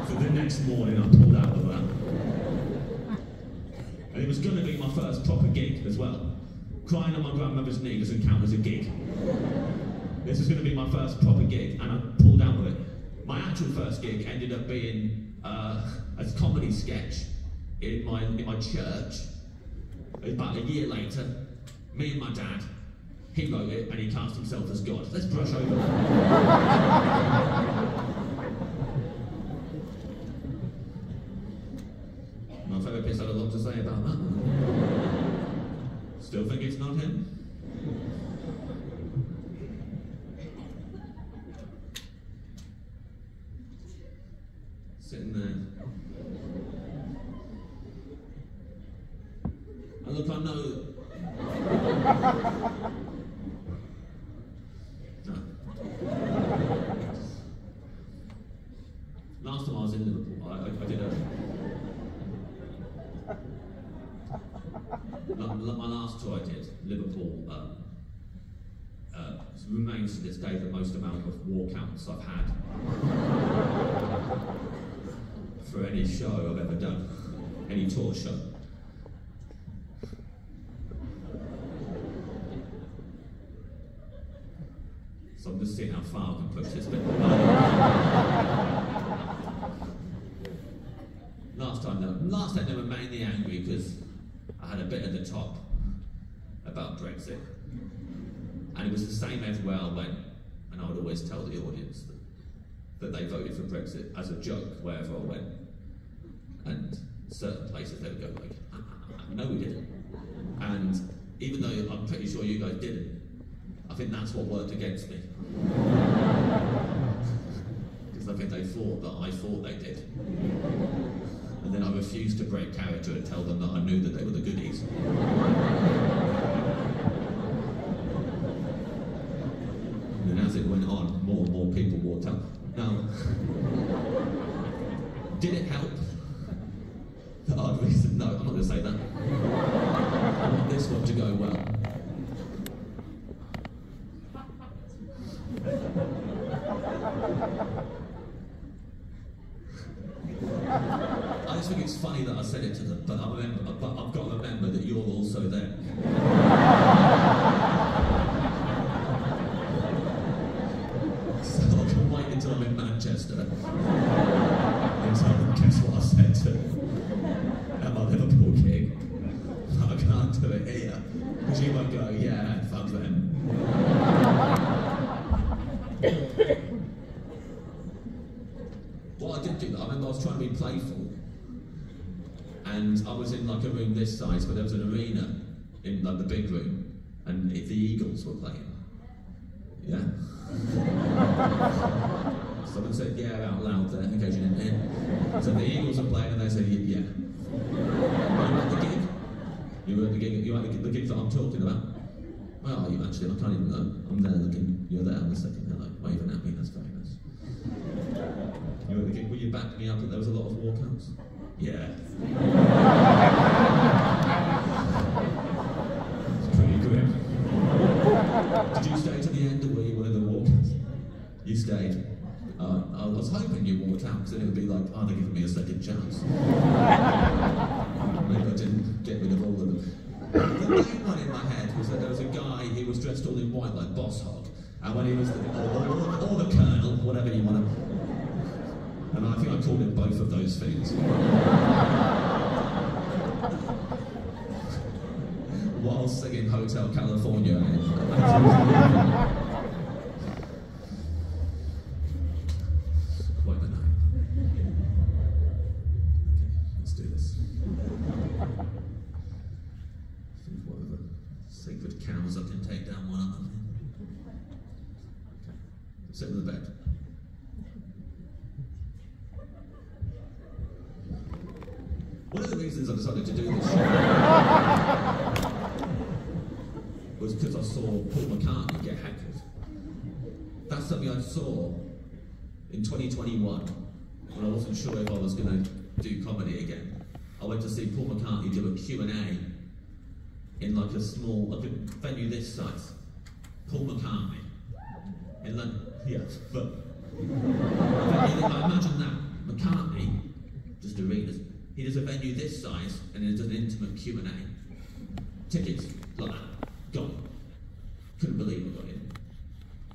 So the next morning I pulled out of that. And it was going to be my first proper gig as well. Crying on my grandmother's knee doesn't count as a gig. This was going to be my first proper gig, and I pulled out of it. My actual first gig ended up being a comedy sketch in my church. About a year later, me and my dad, he wrote it and he cast himself as God. Let's brush over that. My therapist had a lot to say about that. Still think it's not him? Sitting there. And look, I know that... No. Last time I was in Liverpool, I did my last tour I did, Liverpool, remains to this day the most amount of walkouts I've had for any show I've ever done, any tour show. So I'm just seeing how far I can push this bit. Last time they were mainly angry because I had a bit at the top about Brexit. And it was the same everywhere I went, and I would always tell the audience that they voted for Brexit as a joke wherever I went. And certain places they would go like, no we didn't. And even though I'm pretty sure you guys didn't, I think that's what worked against me. Because I think they thought that I thought they did. And then I refused to break character and tell them that I knew that they were the goodies. And as it went on, more and more people walked out. Now, did it help that I'd reason? No, I'm not going to say that. I want this one to go well. I just think it's funny that I said it to them, but I've got to remember that you're also there. So I can wait until I'm in Manchester and tell them, guess what I said to at my Liverpool gig? I can't do it here. Because you might go, yeah, fuck them. What I did do, I remember I was trying to be playful, and I was in like a room this size, but there was an arena in like the big room, and the Eagles were playing. Yeah. Someone said yeah out loud there, in case you didn't hear. So the Eagles were playing, and they said yeah. Are you at the gig? You were at the gig. You at the gig that I'm talking about? Where are you actually? I can't even know. I'm there looking. You're there on the second. They're like waving at me. That's very nice. You were at the gig. Will you back me up that there was a lot of walkouts? Yeah. It's pretty grim. Did you stay to the end, or were you one of the walkouts? You stayed. I was hoping you walked out, because then it would be like, oh, they're giving me a second chance. Maybe I didn't get rid of all of them. The main one in my head was that there was a guy, he was dressed all in white like Boss Hog, and when he was, or the Colonel, whatever you want to, and I think I called him both of those things. While singing Hotel California. Quite the night. Okay, let's do this. I think whatever sacred cows I can take down one of them. Okay, sit in the bed. One of the reasons I decided to do this show was because I saw Paul McCartney get heckled. That's something I saw in 2021 when I wasn't sure if I was going to do comedy again. I went to see Paul McCartney do a Q&A in like a small, like a venue this size. Paul McCartney in London. Yeah, but I imagine that McCartney just arenas. He does a venue this size and he does an intimate Q&A. Tickets like that. Gone. Couldn't believe we got in.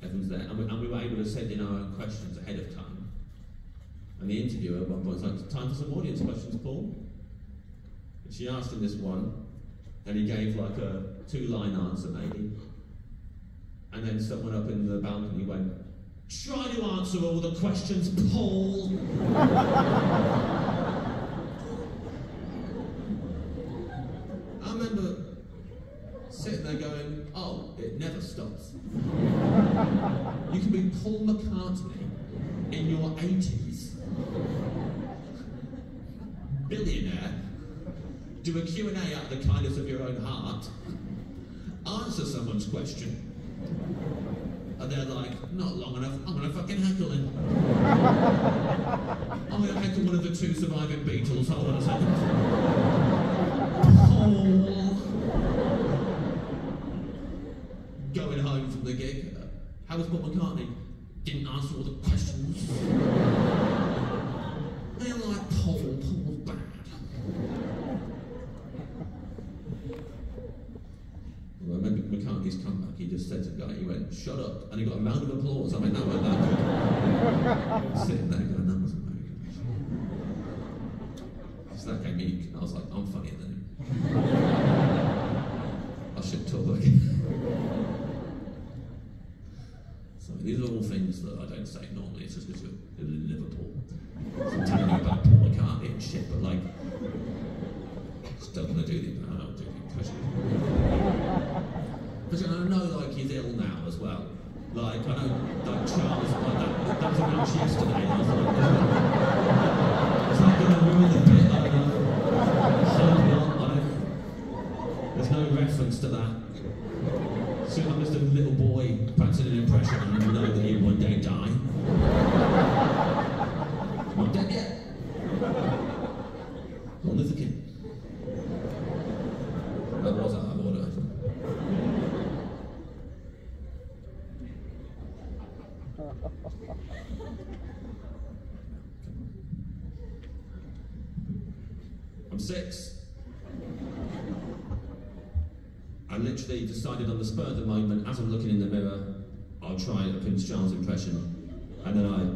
Everyone's there. And we were able to send in our own questions ahead of time. And the interviewer at one point was like, time for some audience questions, Paul? And she asked him this one, and he gave like a 2-line answer maybe. And then someone up in the balcony went, try to answer all the questions, Paul! I remember sitting there going, oh, it never stops. You can be Paul McCartney in your 80s, billionaire, do a Q&A out of the kindness of your own heart, answer someone's question, and they're like, not long enough, I'm gonna fucking heckle him. I'm gonna heckle one of the 2 surviving Beatles, hold on a second. Paul. Going home from the gig, how was Paul McCartney? Didn't answer all the questions. They're like, Paul's bad. Well, I remember McCartney's comeback, he just said to the guy, he went, shut up, and he got a round of applause. I mean, that wasn't that good. Sitting there going, that wasn't very good. So that gave me, I was like, I'm funnier than him. I should talk. So these are all things that I don't say normally, it's just because you're in Liverpool. So I'm telling you about Paul McCartney and shit, but like, just don't want to do the impression. Because I know, like, he's ill now as well. Like, I know, like, Charles, like, that was announced yesterday, and I was like, is that going to ruin the bit? I don't know. There's no reference to that. So I'm just a little boy practicing an impression and you know that he will one day die. I'm not dead yet. Not Luther King. That was out of order. I'm 6. I literally decided on the spur of the moment, as I'm looking in the mirror, I'll try a Prince Charles impression, and then I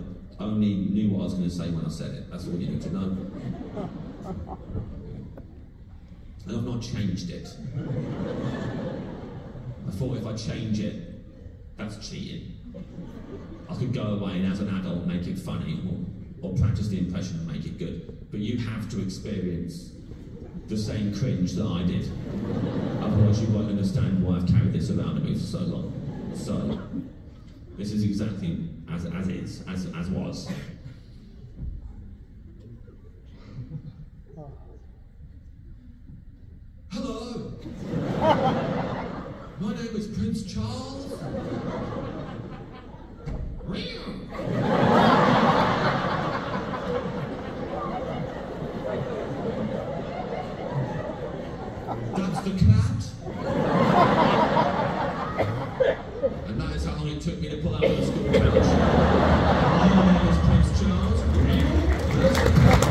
only knew what I was going to say when I said it. That's all you need to know. And I've not changed it. I thought if I change it, that's cheating. I could go away and as an adult make it funny, or practice the impression and make it good. But you have to experience the same cringe that I did. Otherwise you won't understand why I've carried this around me for so long. So, this is exactly as was. Hello! My name is Prince Charles. That's the cat. And that is how long it took me to pull out of the school couch. My name is Prince Charles. That's the cat.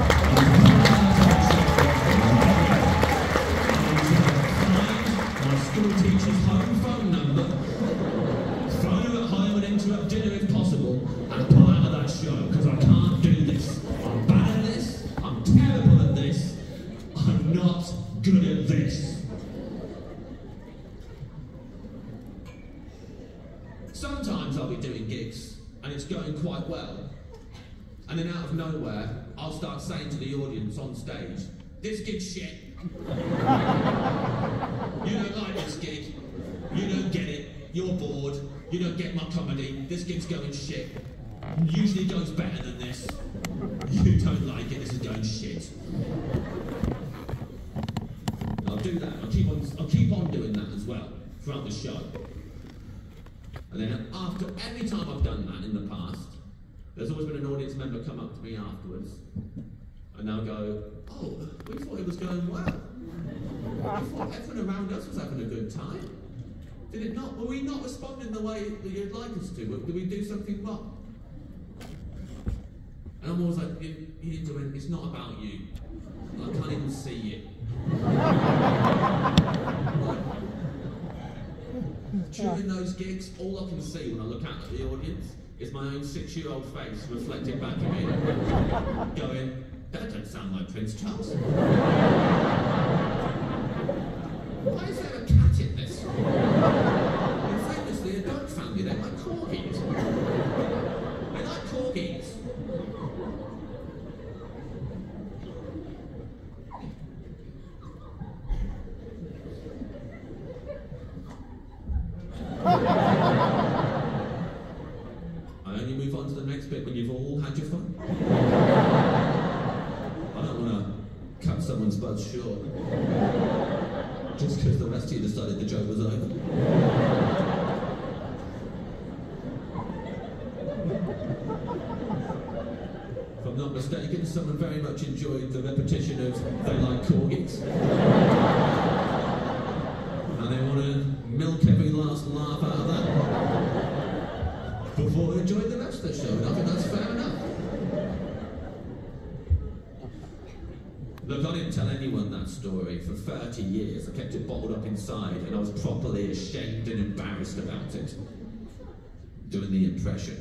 My school teacher's home phone number. Phone her at home and interrupt dinner if possible, and pull out of that show, because I can't do this. I'm bad at this. I'm terrible at this. I'm not good at this. Sometimes I'll be doing gigs and it's going quite well, and then out of nowhere I'll start saying to the audience on stage, this gig's shit. You don't like this gig, you don't get it, you're bored, you don't get my comedy, this gig's going shit. Usually goes better than this. You don't like it, this is going shit. I'll do that. I'll keep on doing that as well throughout the show. And then after every time I've done that in the past, there's always been an audience member come up to me afterwards, and they'll go, "Oh, we thought it was going well. We thought everyone around us was having a good time. Did it not? Were we not responding the way that you'd like us to? Did we do something wrong?" And I'm always like, "You need to. It's not about you. I can't even see it." During those gigs, all I can see when I look out at the audience is my own 6-year-old face reflected back at me, going, "That don't sound like Prince Charles. Why is there a cat in this?" And famously, a dog family, they like corgis. They like corgis. I only move on to the next bit when you've all had your fun. I don't want to cut so someone's buzz short. Just because the rest of you decided the joke was over. If I'm not mistaken, someone very much enjoyed the repetition of "they like corgis." And they want to milk every last laugh out of that before they enjoyed the rest of the show, and I think that's fair enough. Look, I didn't tell anyone that story for 30 years. I kept it bottled up inside, and I was properly ashamed and embarrassed about it. Doing the impression.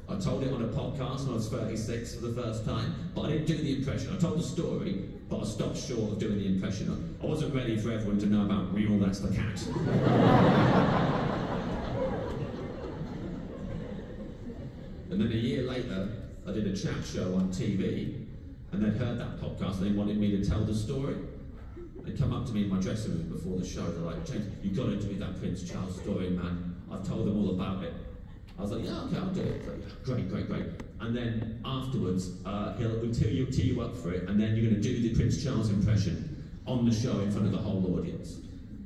I told it on a podcast when I was 36 for the first time, but I didn't do the impression. I told the story, but I stopped short of doing the impression. I wasn't ready for everyone to know about Real That's the Cat. And then a year later, I did a chat show on TV, and they'd heard that podcast and they wanted me to tell the story. They come up to me in my dressing room before the show, they're like, "James, you've got to do that Prince Charles story, man. I've told them all about it." I was like, "Yeah, okay, I'll do it." Like, great. And then afterwards, he'll tee you up for it, and then you're going to do the Prince Charles impression on the show in front of the whole audience.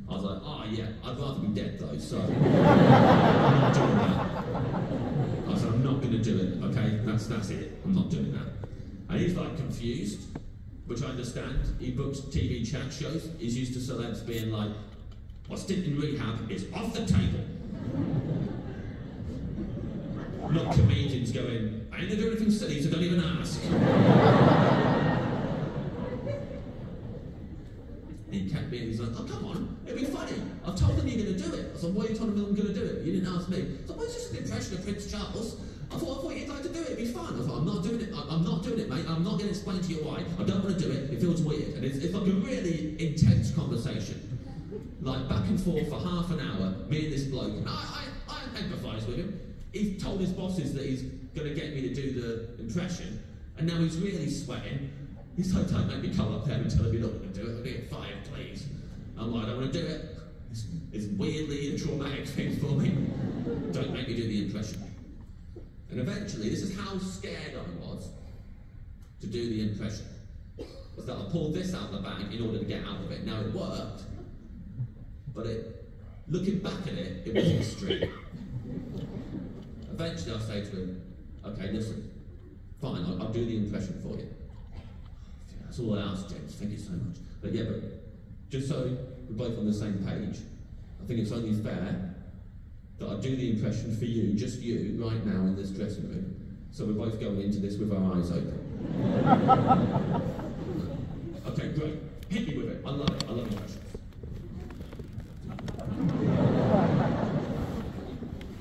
I was like, "Oh yeah, I'd rather be dead though, so I'm not doing that." I said, "I'm not going to do it, okay? That's it. I'm not doing that." And he's like confused, which I understand. He books TV chat shows. He's used to celebs being like, "My stint in rehab is off the table." Not comedians going, "I ain't gonna do anything silly, so don't even ask." He kept being, he's like, "Oh, come on, it'd be funny. I've told them you're going to do it." I said, "Why are you telling them I'm going to do it? You didn't ask me." I said, "Well, it's just an impression of Prince Charles. I thought you'd like to do it, it'd be fun." I thought, "I'm not doing it, I'm not doing it, mate. I'm not going to explain to you why. I don't want to do it, it feels weird." And it's like a really intense conversation. Like back and forth for half an hour, me and this bloke, and I empathise with him. He's told his bosses that he's going to get me to do the impression, and now he's really sweating. He's like, "Don't make me come up there and tell him you're not going to do it. I'll be fired, please." I'm like, "I don't want to do it. It's weirdly a traumatic thing for me. Don't make me do the impression." And eventually, this is how scared I was to do the impression. Was that I pulled this out of the bag in order to get out of it. Now it worked, but looking back at it, it was extreme. Eventually I say to him, "Okay, listen, fine, I'll do the impression for you." "That's all I asked, James, thank you so much. But just so we're both on the same page, I think it's only fair that I do the impression for you, just you, right now in this dressing room, so we're both going into this with our eyes open." "Okay, great. Hit me with it. I love it. I love impressions."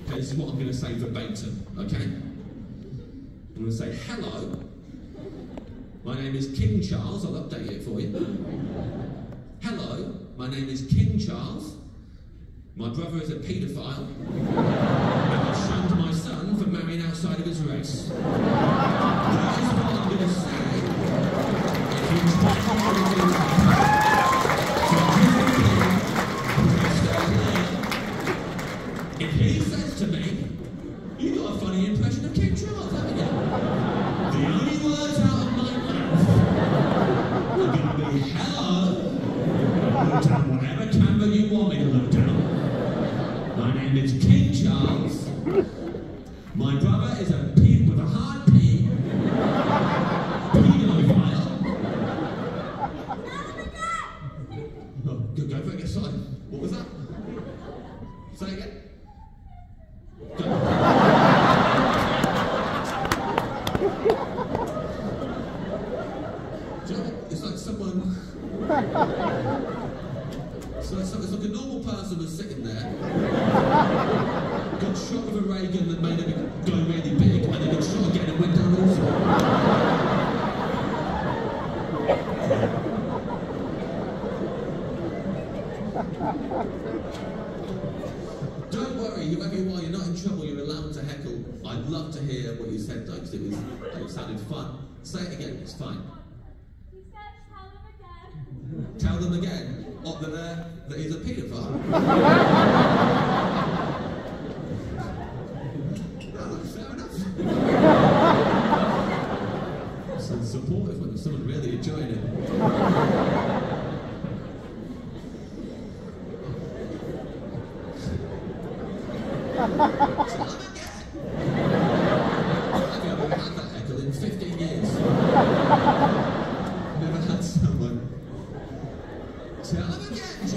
Okay, this is what I'm going to say verbatim, okay? I'm going to say, "Hello, my name is King Charles." I'll update it for you. "Hello, my name is King Charles. My brother is a paedophile, and I've shunned my son for marrying outside of his race." That is what I'm going to say. If he says to me, "You got a funny impression of King Charles, haven't you?" the only words out of my mouth are going to be, "Hello, look down whatever camera you want me to look down. My name is King Charles. My brother is a pig with a hard P. Pedophile." Oh, go for it, get started. What was that? Say again? Go. Do you know what? It's like someone... So it's like a normal person was sitting there, got shot with a ray gun that made him go really big, and then got shot again and went down also. Don't worry, whoever you are, you're not in trouble, you're allowed to heckle. I'd love to hear what you said though, because it sounded fun. Say it again, it's fine. He said, "Tell them again." Tell them again. What, that he's a paedophile? Oh, fair enough. So supportive when someone really enjoying it. I've never had that heckle in 15 years. Never had someone tell him again, James.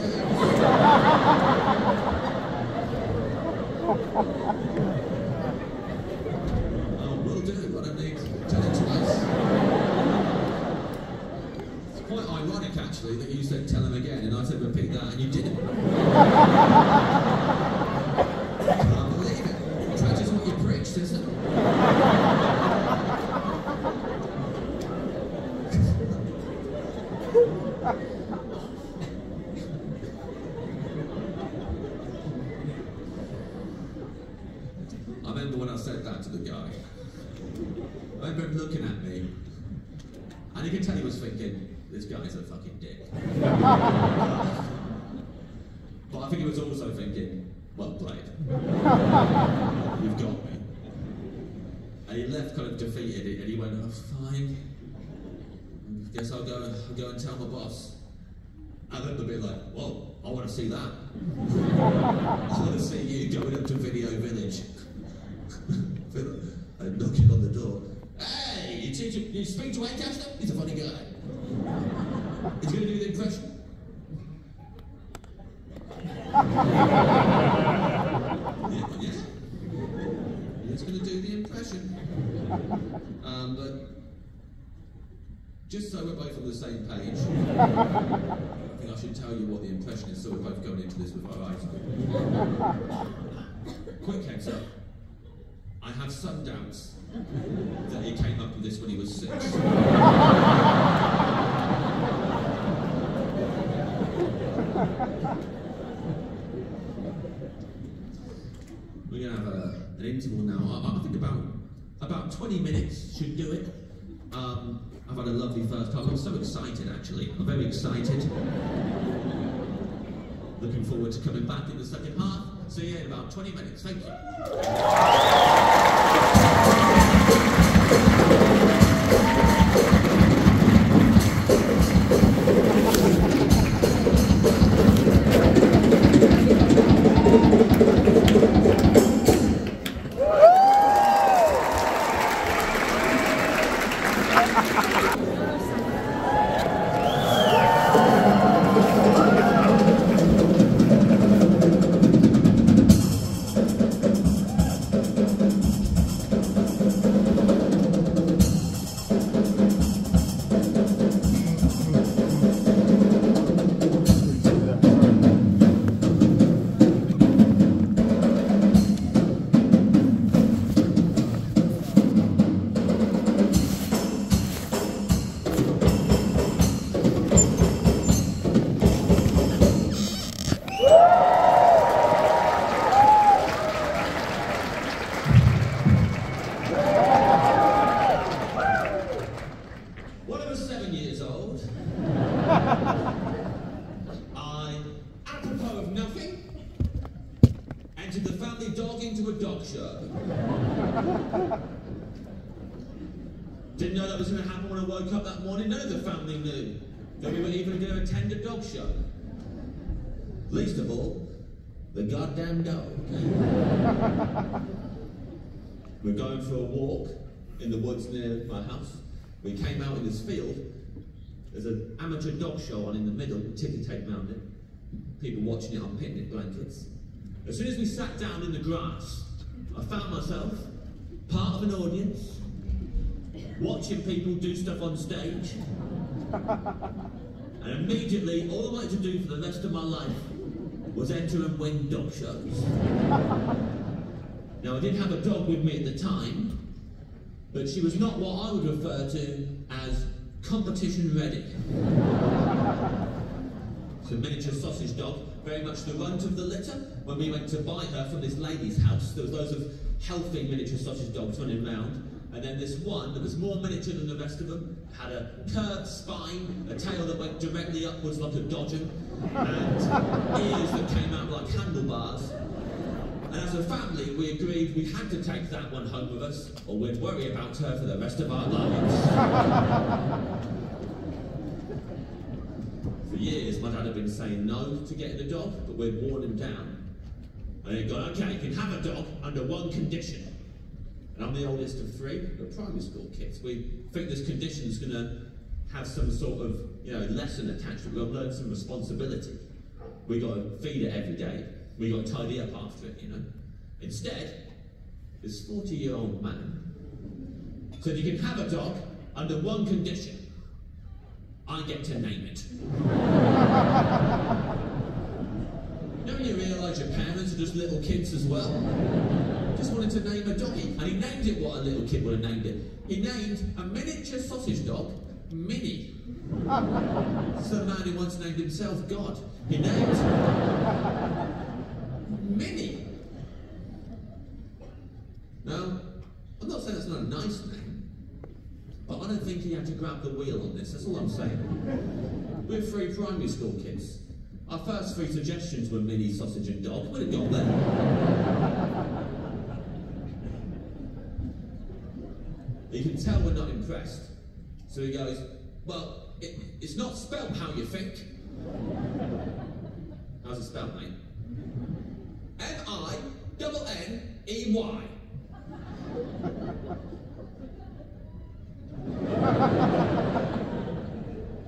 Oh, will do. I don't need to tell it twice. It's quite ironic, actually, that you said tell him again, and I said repeat that, and you didn't. Can't believe it. Practice what you preach, sister. I remember when I said that to the guy. I remember him looking at me, and you can tell he was thinking, this guy's a fucking dick. But I think he was also thinking, well played. You've got me. And he left kind of defeated, and he went, oh, fine. Guess I'll go and tell my boss. And then they'll be like, well, I want to see that. I want to see you going up to Video Village and knocking on the door. Hey, you speak to Ancaster? He's a funny guy. He's going to do the impression. Yeah. He's going to do the impression. But just so we're both on the same page, I think I should tell you what the impression is so we're both going into this with our eyes open. Quick heads up. I have some doubts that he came up with this when he was 6. We're going to have an interval now. I think about 20 minutes should do it. I've had a lovely first half. I'm so excited, actually. I'm very excited. Looking forward to coming back in the second half. See you in about 20 minutes. Thank you. Didn't know that was going to happen when I woke up that morning. None of the family knew that we were even going to attend a dog show. Least of all, the goddamn dog. We're going for a walk in the woods near my house. We came out in this field. There's an amateur dog show on in the middle, ticker tape around it. People watching it on picnic blankets. As soon as we sat down in the grass, I found myself part of an audience, watching people do stuff on stage, and immediately all I wanted to do for the rest of my life was enter and win dog shows. Now I didn't have a dog with me at the time, but she was not what I would refer to as competition ready. It's a miniature sausage dog, very much the runt of the litter. When we went to buy her from this lady's house, there was loads of healthy miniature sausage dogs running around. And then this one that was more miniature than the rest of them, had a curved spine, a tail that went directly upwards like a dodger, and ears that came out like handlebars. And as a family, we agreed we had to take that one home with us, or we'd worry about her for the rest of our lives. years, my dad had been saying no to getting a dog, but we'd worn him down. And he'd gone, okay, you can have a dog under one condition. And I'm the oldest of three, we're primary school kids. We think this condition's going to have some sort of, lesson attached to it. We've got to learn some responsibility. We've got to feed it every day. We've got to tidy up after it, Instead, this 40-year-old man said you can have a dog under one condition. I get to name it. Don't you realise your parents are just little kids as well? Just wanted to name a doggy, and he named it what a little kid would have named it. He named a miniature sausage dog Minnie. It's the man who once named himself God. He named Minnie. Now, I'm not saying it's not a nice name, but I don't think he had to grab the wheel on this, that's all I'm saying. We're three primary school kids. Our first three suggestions were Minnie, sausage and dog. We'd have got there. You can tell we're not impressed. So he goes, well, it's not spelt how you think. How's it spelled, mate? M-I-N-N-E-Y.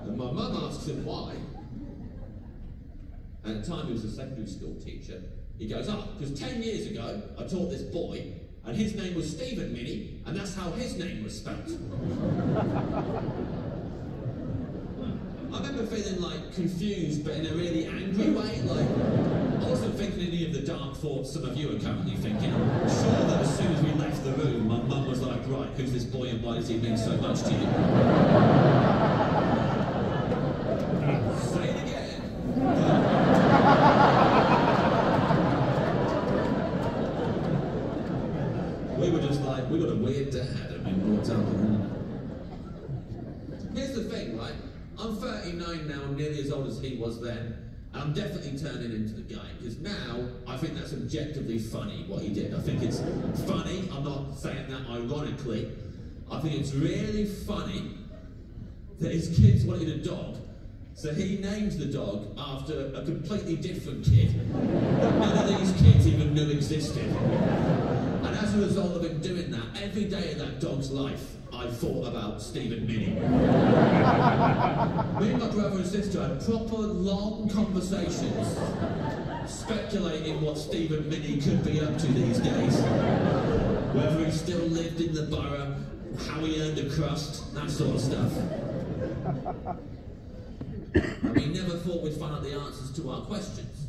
And my mum asks him why. And at the time he was a secondary school teacher. He goes, because 10 years ago I taught this boy, and his name was Stephen Minnie, and that's how his name was spelt. I remember feeling confused, but in a really angry way. I wasn't thinking any of the dark thoughts some of you are currently thinking. I'm sure that as soon as we left the room, my mum was like, right, who's this boy and why does he mean so much to you? Say it again. We were just like, we got a weird dad and we brought up. Here's the thing, right? I'm 39 now, I'm nearly as old as he was then, and I'm definitely turning into the guy, because now I think that's objectively funny, what he did. I think it's funny, I'm not saying that ironically, I think it's really funny that his kids wanted a dog, so he named the dog after a completely different kid that none of these kids even knew existed. And as a result of him doing that, every day of that dog's life, I thought about Stephen Minnie. Me and my brother and sister had proper long conversations speculating what Stephen Minnie could be up to these days. Whether he still lived in the borough, how he earned a crust, that sort of stuff. And we never thought we'd find out the answers to our questions.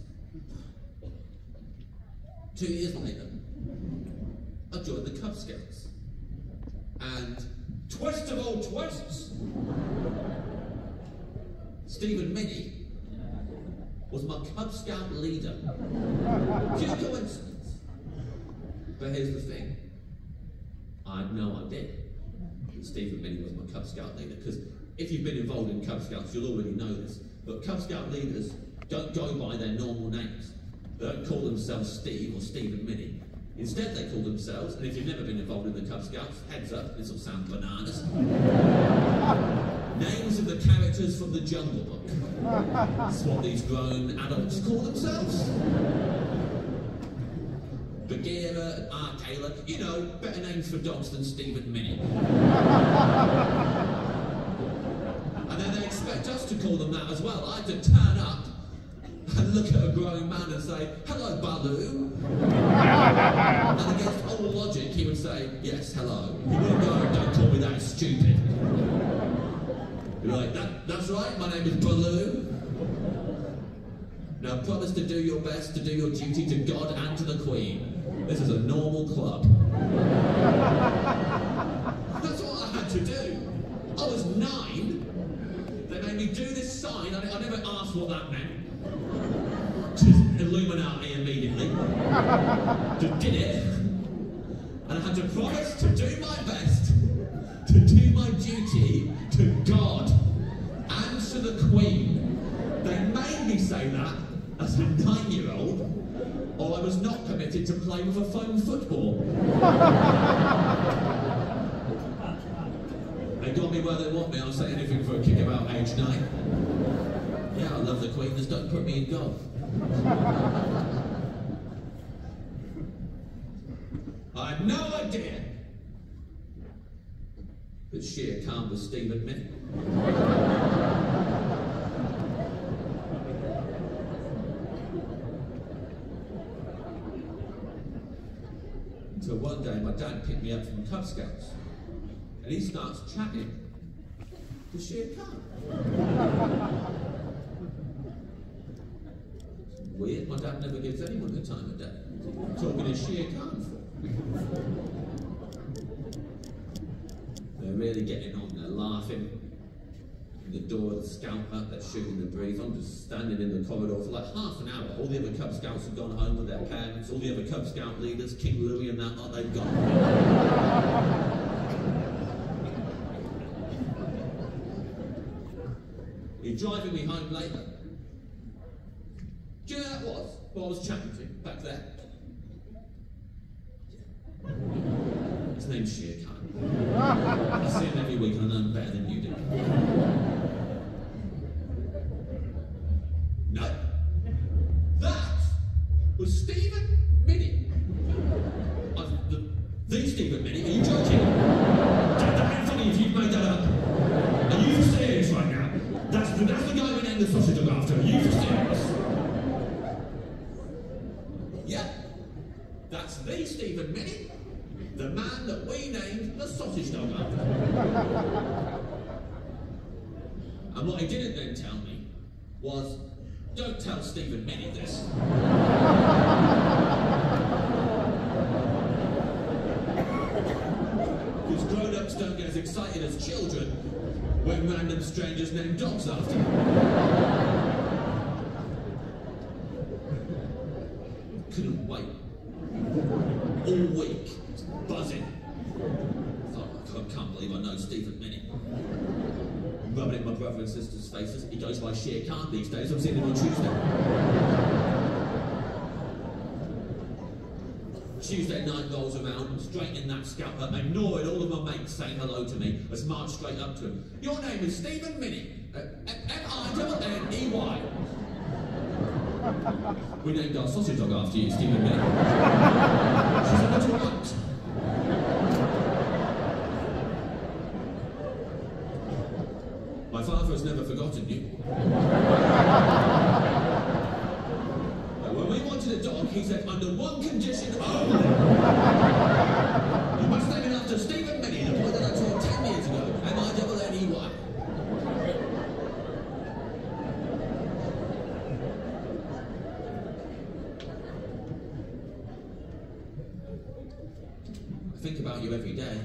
2 years later, I joined the Cub Scouts. And twist of all twists, Stephen Minnie was my Cub Scout leader. Pure coincidence. But here's the thing. I had no idea that Stephen Minnie was my Cub Scout leader, because if you've been involved in Cub Scouts, you'll already know this, but Cub Scout leaders don't go by their normal names. They don't call themselves Steve or Stephen Minnie. Instead, they call themselves, and if you've never been involved in the Cub Scouts, heads up, this will sound bananas. Names of the characters from the Jungle Book. That's what these grown adults call themselves. Bagheera, Arkayla, better names for dogs than Stephen Minnie. And then they expect us to call them that as well. I had to turn up and look at a grown man and say, hello, Baloo. And against all logic, he would say, yes, hello. He wouldn't go, don't call me that, it's stupid. He'd be like, that's right, my name is Baloo. Now promise to do your best to do your duty to God and to the Queen. This is a normal club. That's what I had to do. I was 9. They made me do this sign. I never asked what that meant. Just Illuminati immediately. Just did it. And I had to promise to do my best to do my duty to God and to the Queen. They made me say that as a 9-year-old, or I was not permitted to play with a foam football. They got me where they want me. I'll say anything for a kick about age 9. Yeah, I love the Queen, just don't put me in goal. I had no idea that Shere Khan was Stephen Minnie. Until one day my dad picked me up from Cub Scouts and he starts chatting to Shere Khan. It's weird, my dad never gives anyone the time of day. Talking to Shere Khan for. They're really getting on, they're laughing. In the door of the scout hut, they're shooting the breeze. I'm just standing in the corridor for like half an hour. All the other Cub Scouts have gone home with their parents, all the other Cub Scout leaders, King Louie and that lot, they've gone. He's driving me home later. Do you know who that was? Who I was chatting to back there? His name's Shere Khan. I see him every week and I know him better than you do. No. That was Stephen Minnie. The Stephen Minnie? Are you joking? That's funny if you've made that up. Are you serious right now? That's the guy we named the sausage dog after. Are you serious? Yeah. That's the Stephen Minnie. The man that we named the sausage dog after. And what he didn't then tell me was, don't tell Stephen Minnie this. Because grown-ups don't get as excited as children when random strangers name dogs after them. Couldn't wait. All week. Buzzing. Oh, I can't believe I know Stephen Minnie. Rubbing it in my brother and sister's faces. He goes by Shere Khan these days. I'm seeing him on Tuesday. Tuesday night rolls around, straight in that scout hut, ignoring all of my mates saying hello to me, as marched straight up to him. Your name is Stephen Minnie. M-I-N-N-E-Y. We named our sausage dog after you, Stephen Minnie. She said, what do you want? My father has never forgotten you. When we wanted a dog, he said, under one condition only. You must name it after Stephen Minnie, the boy that I taught 10 years ago. M-I-N-N-E-Y. I think about you every day.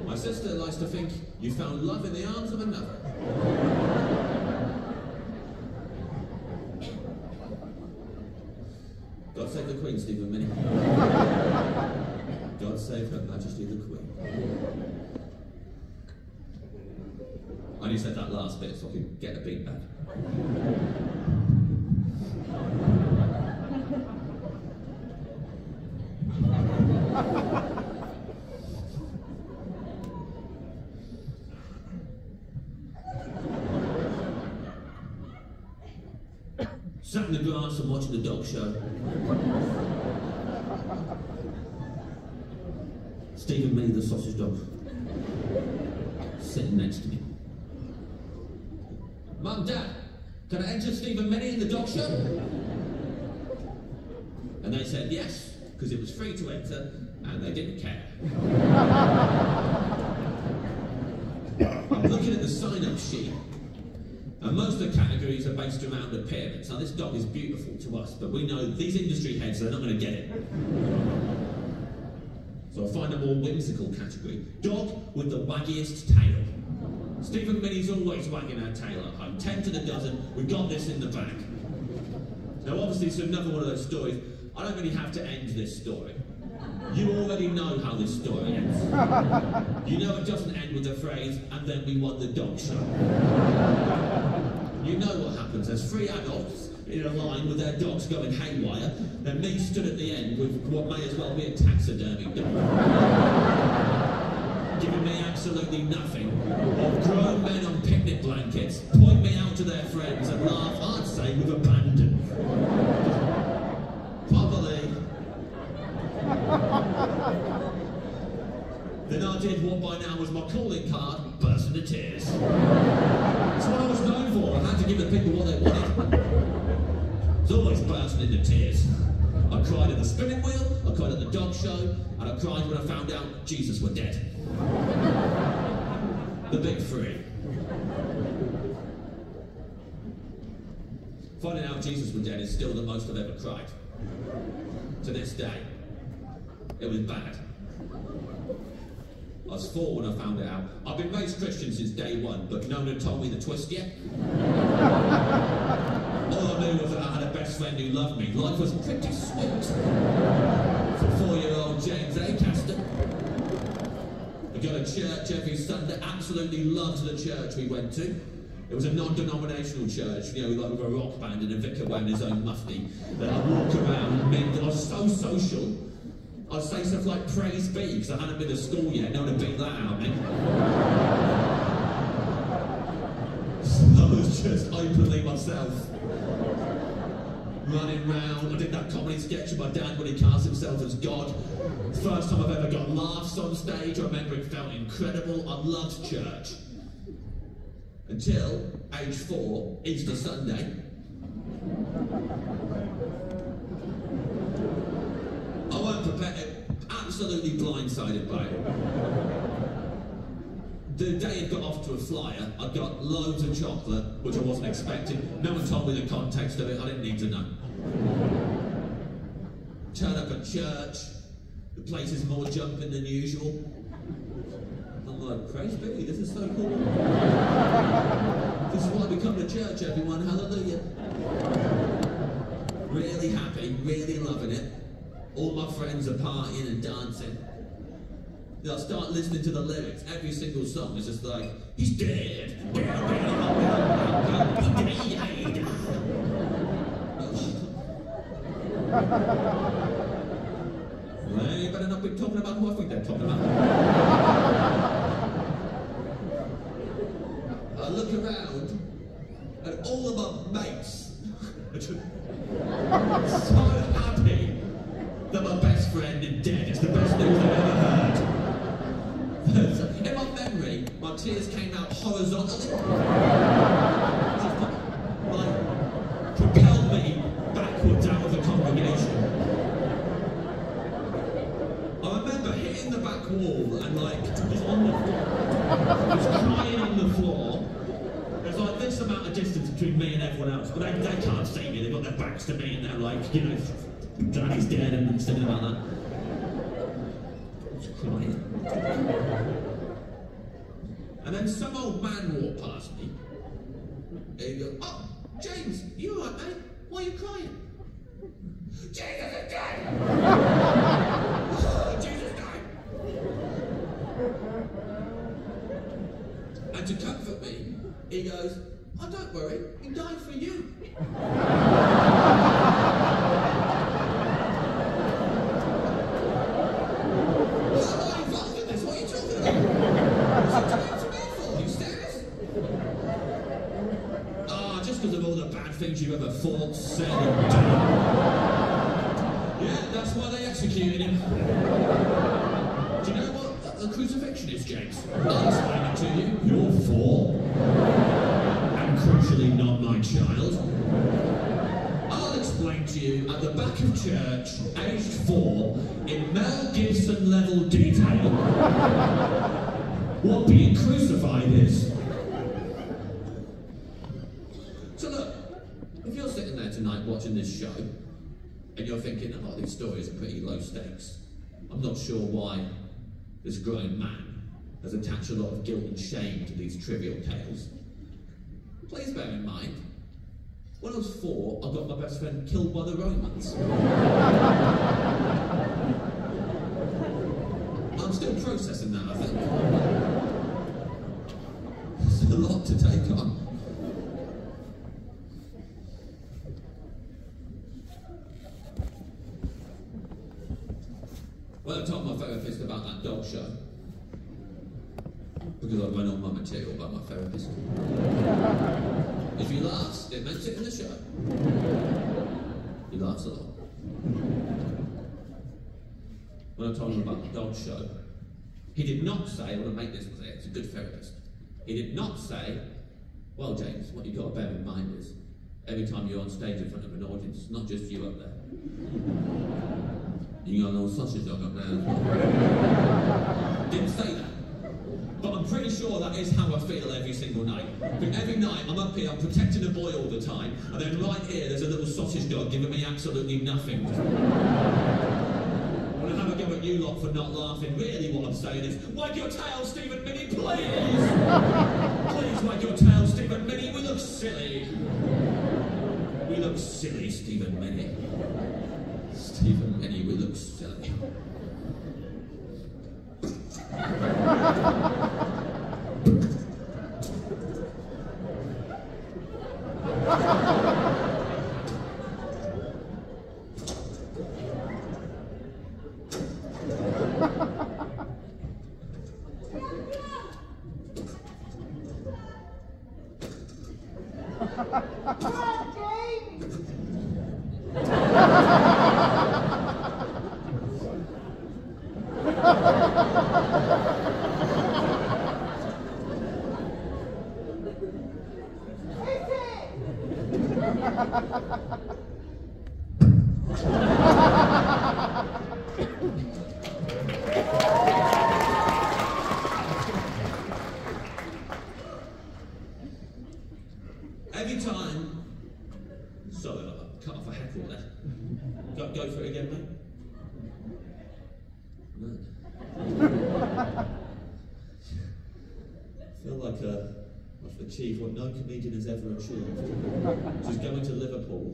My sister likes to think you found love in the arms of another. God save the Queen, Stephen Minnie. God save Her Majesty the Queen. I only said that last bit so I could get a beat back. Sat in the grass and watching the dog show. Stephen Minnie the sausage dog sitting next to me. Mum, Dad, can I enter Stephen Minnie in the dog show? And they said yes, because it was free to enter and they didn't care. I'm looking at the sign-up sheet. And most of the categories are based around appearance. Now, this dog is beautiful to us, but we know these industry heads, they're not going to get it. So I find a more whimsical category. Dog with the waggiest tail. Stephen Minnie's always wagging her tail at home. 10 to the dozen, we've got this in the bag. Now, obviously, it's another one of those stories. I don't really have to end this story. You already know how this story ends. You know it doesn't end with the phrase, and then we won the dog show. You know what happens. There's 3 adults in a line with their dogs going haywire, and me stood at the end with what may as well be a taxidermy dog. giving me absolutely nothing, or grown men on picnic blankets point me out to their friends and laugh, I'd say, with abandon. Probably. Then I did what by now was my calling card, burst into tears. That's what I was known for. I had to give the people what they wanted. I was always bursting into tears. I cried at the spinning wheel, I cried at the dog show, and I cried when I found out Jesus were dead. The big three. Finding out Jesus was dead is still the most I've ever cried. To this day. It was bad. I was 4 when I found it out. I've been raised Christian since day one, but no one had told me the twist yet. All I knew was that I had a best friend who loved me. Life was pretty sweet. For 4-year-old James Acaster. We go to church every Sunday, absolutely loved the church we went to. It was a non-denominational church, you know, like with a rock band and a vicar wearing his own mufti. That I'd walk around and mingle. I was so social. I'd say stuff like praise be, because I hadn't been to school yet, no one had beat that out of me. I was just openly myself. Running round, I did that comedy sketch with my dad when he cast himself as God. First time I've ever got laughs on stage, I remember it felt incredible. I loved church. Until age 4, Easter Sunday. I weren't prepared, absolutely blindsided by it. The day it got off to a flyer, I got loads of chocolate, which I wasn't expecting. No one told me the context of it, I didn't need to know. Turn up at church, the place is more jumping than usual. I'm like, praise be, this is so cool. This is why we come to church, everyone, hallelujah. Really happy, really loving it. All my friends are partying and dancing. I start listening to the lyrics. Every single song is just like, he's dead. He died. Well, you better not be talking about who I think they're talking about. I look around and all of my mates are just so happy that my best friend is dead. It's the best news I've ever heard. In my memory, my tears came out horizontally. Like, propelled me backwards out of the congregation. I remember hitting the back wall and like, was on the floor. I was crying on the floor. There's like this amount of distance between me and everyone else, but they can't see me. They've got their backs to me and they're like, you know, Daddy's dead and I'm singing about that. I was crying. And then some old man walked past me. And he goes, oh, James, you alright, mate? Why are you crying? Jesus is dead! Jesus died! And to comfort me, he goes, oh, don't worry, he died for you. Because of all the bad things you've ever thought, said, and done. Yeah, that's why they executed him. Do you know what a crucifixion is, James? I'll explain it to you. You're 4. And crucially not my child. I'll explain to you at the back of church, aged 4, in Mel Gibson level detail, what being crucified is. So look, if you're sitting there tonight watching this show, and you're thinking, oh, these stories are pretty low stakes, I'm not sure why this grown man has attached a lot of guilt and shame to these trivial tales. Please bear in mind, when I was 4, I got my best friend killed by the Romans. I'm still processing that, I think. It's a lot to take on. Well, I told my therapist about that dog show. because I went on my material by my therapist. If he laughs, it meant it in the show. He laughs a lot. When I told him about the dog show, he did not say, I want to make this clear, it's a good therapist. He did not say, well, James, what you've got to bear in mind is, every time you're on stage in front of an audience, it's not just you up there. You got a little sausage dog up there as well. Didn't say that. But I'm pretty sure that is how I feel every single night. Every night I'm up here, I'm protecting a boy all the time, and then right here there's a little sausage dog giving me absolutely nothing. I want to have a go at you lot for not laughing. Really what I'm saying is, wag your tail, Stephen Minnie, please! Please wag your tail, Stephen Minnie, we look silly. We look silly, Stephen Minnie. Stephen Minnie, we look silly. Every time, sorry, I cut off a heckle there. Go for it again, mate. No. I feel like I've achieved what no comedian has ever achieved. Just going to Liverpool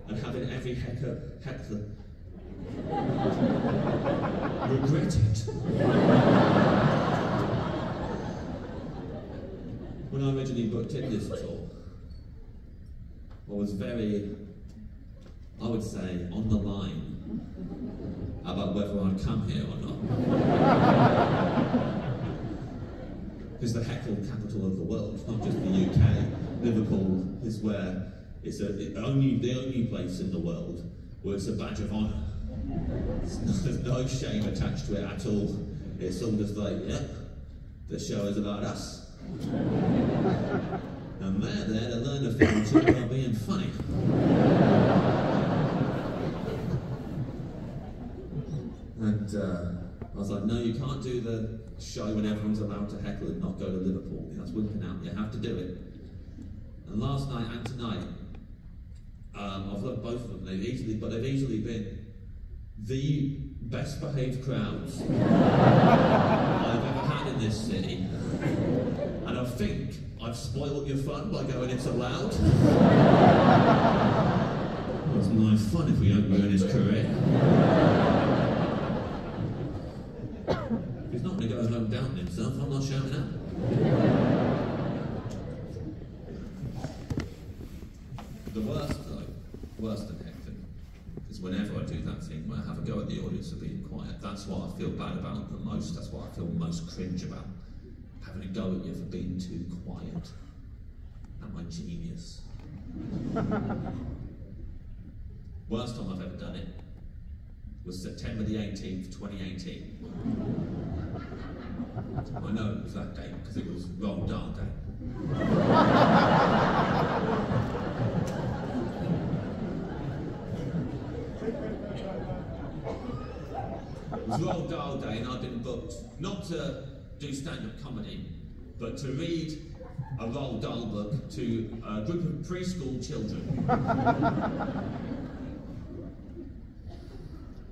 and having every heckler regret it. When I originally booked in this tour, I was very, I would say, on the line about whether I'd come here or not. It's the heckle capital of the world, not just the UK. Liverpool is where it's the only place in the world where it's a badge of honour. There's no shame attached to it at all. It's all just like, yep, the show is about us. And they're there to learn a thing or two about being funny. And I was like, no, you can't do the show when everyone's allowed to heckle and not go to Liverpool. That's wimping out. You have to do it. And last night and tonight, I've loved both of them. They've easily been the best behaved crowds I've ever had in this city. And I think I've spoiled your fun by going It's Allowed. It's my fun if we don't ruin his career. He's not going to go home doubting himself, I'm not shouting out. The worst though, worse than heckling, is whenever I do that thing where I have a go at the audience for being quiet. That's what I feel bad about the most, that's what I feel most cringe about. Having a go at you for being too quiet. Am I genius? Worst time I've ever done it was September the 18th, 2018. I know it was that day because it was Roald Dahl Day. It was Roald Dahl Day and I'd been booked not to do stand-up comedy, but to read a Roald Dahl book to a group of preschool children.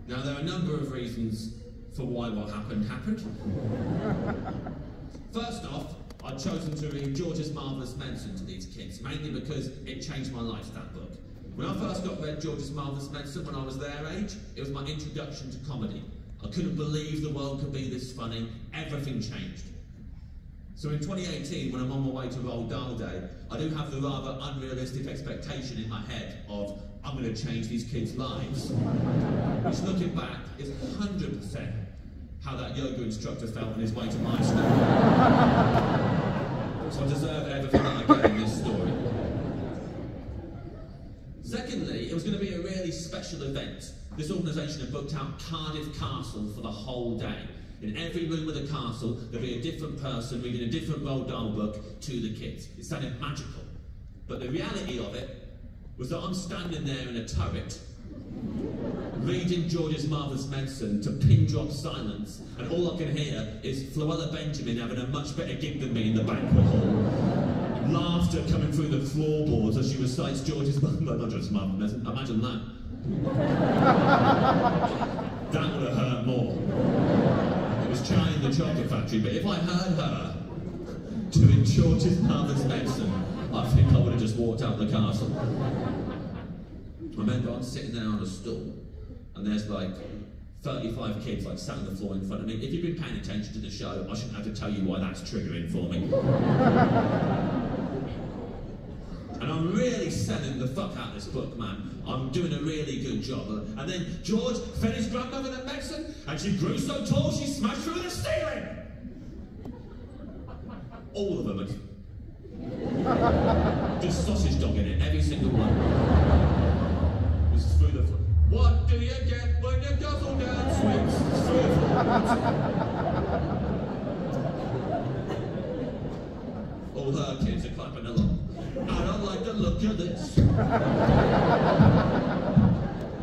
Now, there are a number of reasons for why what happened. First off, I'd chosen to read George's Marvellous Medicine to these kids, mainly because it changed my life, that book. When I first read George's Marvellous Medicine when I was their age, it was my introduction to comedy. I couldn't believe the world could be this funny. Everything changed. So in 2018, when I'm on my way to Roald Dahl Day, I do have the rather unrealistic expectation in my head of, I'm going to change these kids' lives. Which, looking back, is 100% how that yoga instructor felt on his way to my school. organisation had booked out Cardiff Castle for the whole day. In every room of the castle, there'd be a different person reading a different Roald Dahl book to the kids. It sounded magical. But the reality of it was that I'm standing there in a turret, reading George's Marvellous Medicine to pin drop silence, and all I can hear is Floella Benjamin having a much better gig than me in the banquet hall. Laughter coming through the floorboards as she recites George's Marvellous Medicine. Imagine that. That would have hurt more. It was Charlie in the Chocolate Factory, but if I heard her doing George's Marvellous Medicine, I think I would have just walked out the castle. I remember I'm sitting there on a stool, and there's like 35 kids like sat on the floor in front of me. If you've been paying attention to the show, I shouldn't have to tell you why that's triggering for me. And I'm really selling the fuck out of this book, man. I'm doing a really good job. And then George fed his grandmother the medicine, and she grew so tall she smashed through the ceiling. All of them. Just sausage dog in it, every single one. This is through the floor. What do you get when you guzzle down sweets? Through the floor. All her kids are clapping along. I don't like the look of this.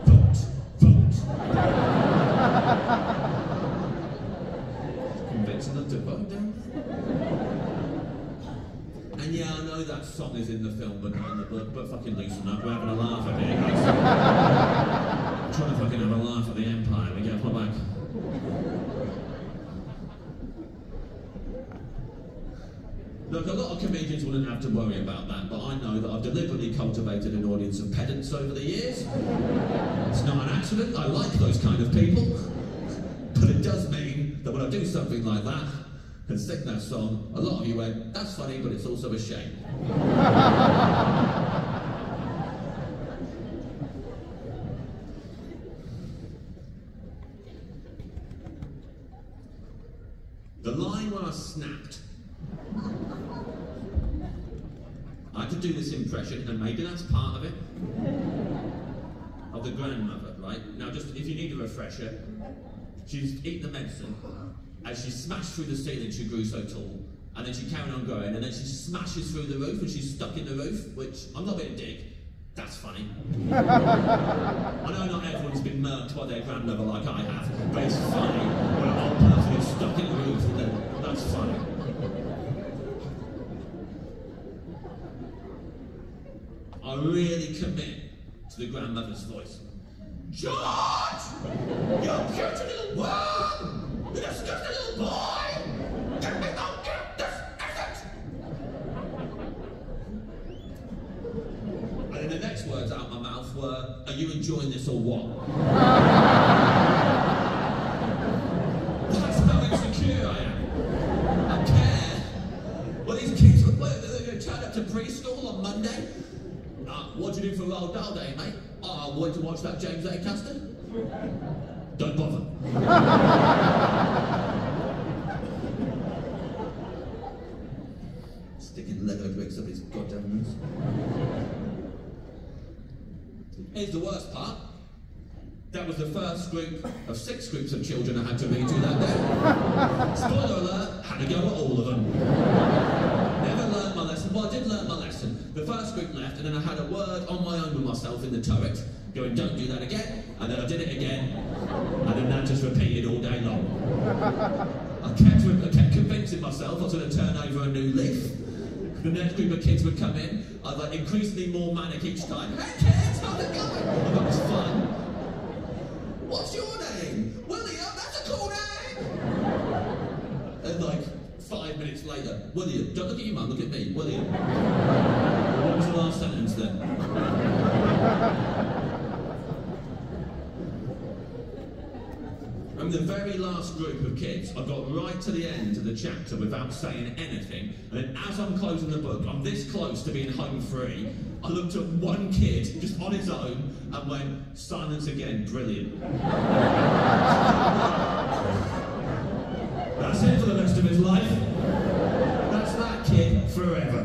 Vote, vote. Convincing them to vote now. And yeah, I know that song is in the film but not in the book, but fucking loosen up, we're having a laugh at it, guys. I'm trying to fucking have a laugh at the Empire, we get off my back. Look, a lot of comedians wouldn't have to worry about that, but I know that I've deliberately cultivated an audience of pedants over the years. It's not an accident, I like those kind of people. But it does mean that when I do something like that, and sing that song, a lot of you went, that's funny, but it's also a shame. The line where I snapped, I had to do this impression, and maybe that's part of it, of the grandmother, right? Now just, if you need a refresher, she's eaten the medicine, as she smashed through the ceiling, she grew so tall, and then she carried on growing, and then she smashes through the roof, and she's stuck in the roof, which I'm not being a dick. That's funny. I know not everyone's been murked by their grandmother like I have, but it's funny when an old person is stuck in the roof, and then that's funny. I really commit to the grandmother's voice. George! You cute little worm! You disgusting little boy! Get me out, get this effort! And then the next words out of my mouth were, are you enjoying this or what? That's how insecure I am. I care. Well, these kids, they're going to turn up to preschool on Monday. What'd you do for Roald Dahl Day, mate? Oh, I wanted to watch that James A. Custard. Don't bother. Sticking Lego bricks up his goddamn nose. Here's the worst part. That was the first group of 6 groups of children I had to read to that day. Spoiler alert, had to go at all of them. Never learnt my lesson. Well, I did learn my lesson. The first group left, and then I had a word on my own with myself in the turret, going, don't do that again, and then I did it again, and then that just repeated all day long. I kept convincing myself I was going to turn over a new leaf. The next group of kids would come in, I was like increasingly more manic each time. Hey kids, how's it going? I thought it was fun. What's your name? William, that's a cool name! And like 5 minutes later, William, don't look at your mum, look at me, William. What was the last sentence then? And the very last group of kids, I got right to the end of the chapter without saying anything, and then as I'm closing the book, I'm this close to being home free, I looked at one kid, just on his own, and went, silence again, brilliant. That's it for the rest of his life. That's that kid forever.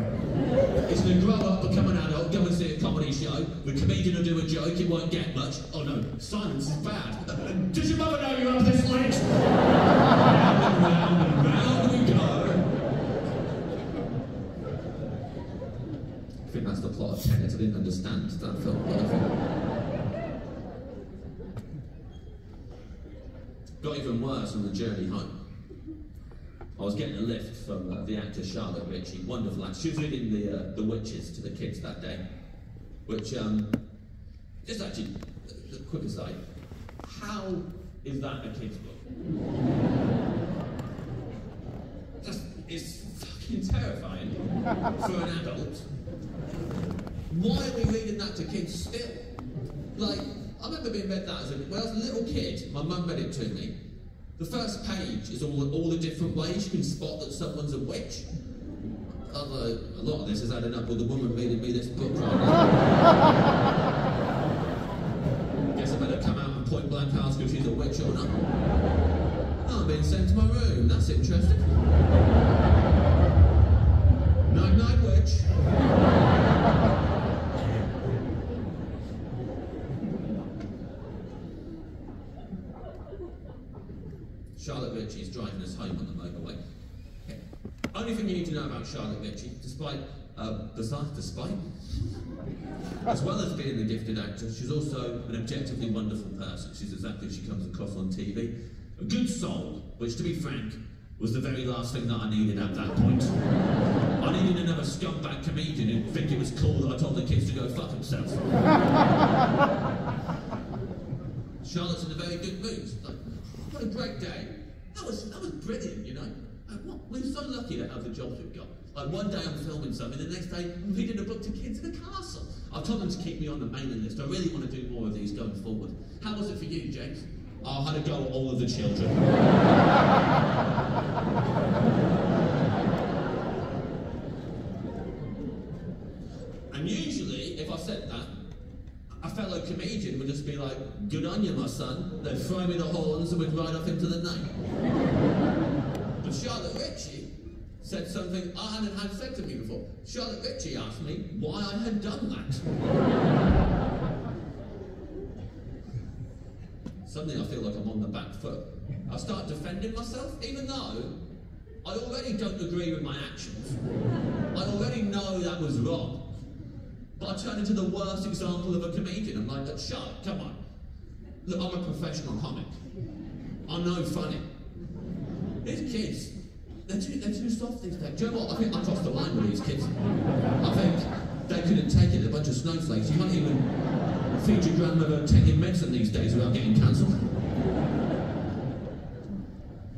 He's going to grow up, become an adult, go and see a comedy funny show. The comedian will do a joke, it won't get much. Oh no, silence is bad. Does your mother know you're up this late? Round and round we go. I think that's the plot of Tenet. I didn't understand that film. Got even worse on the journey home. I was getting a lift from the actor Charlotte Ritchie, wonderful actor. She was reading the Witches to the kids that day, which, just actually, a quick aside, how is that a kid's book? Just, it's fucking terrifying for an adult. Why are we reading that to kids still? Like, I remember being read that when I was a little kid, my mum read it to me. The first page is all the different ways you can spot that someone's a witch. Although a lot of this is adding up with the woman reading me this book right now. Guess I better come out and point blank ask if she's a witch or not. Oh, I'm being sent to my room. That's interesting. Night, night, witch. Charlotte Ritchie is driving us home on the motorway. Okay. Only thing you need to know about Charlotte Ritchie, despite, as well as being a gifted actor, she's also an objectively wonderful person. She's exactly as she comes across on TV. A good soul, which, to be frank, was the very last thing that I needed at that point. I needed another scumbag comedian who'd think it was cool that I told the kids to go fuck themselves. Charlotte's in a very good mood. Like, what a great day. That was brilliant, you know. We're so lucky to have the jobs we've got. Like, one day I'm filming something, the next day I'm reading a book to kids in a castle. I've told them to keep me on the mailing list. I really want to do more of these going forward. How was it for you, James? Oh, I had to go at all of the children. And usually, if I said that, a fellow comedian would just be like, good on you, my son. They'd throw me the horns and we'd ride off into the night. But Charlotte Ritchie said something I hadn't had said to me before. Charlotte Ritchie asked me why I had done that. Suddenly I feel like I'm on the back foot. I start defending myself, even though I already don't agree with my actions. I already know that was wrong. But I turn into the worst example of a comedian. I'm like, shut, come on. Look, I'm a professional comic. I'm no funny. These kids, they're too soft these days. Do you know what? I think I crossed the line with these kids. I think they couldn't take it. They're a bunch of snowflakes. You can't even feed your grandmother taking medicine these days without getting cancelled.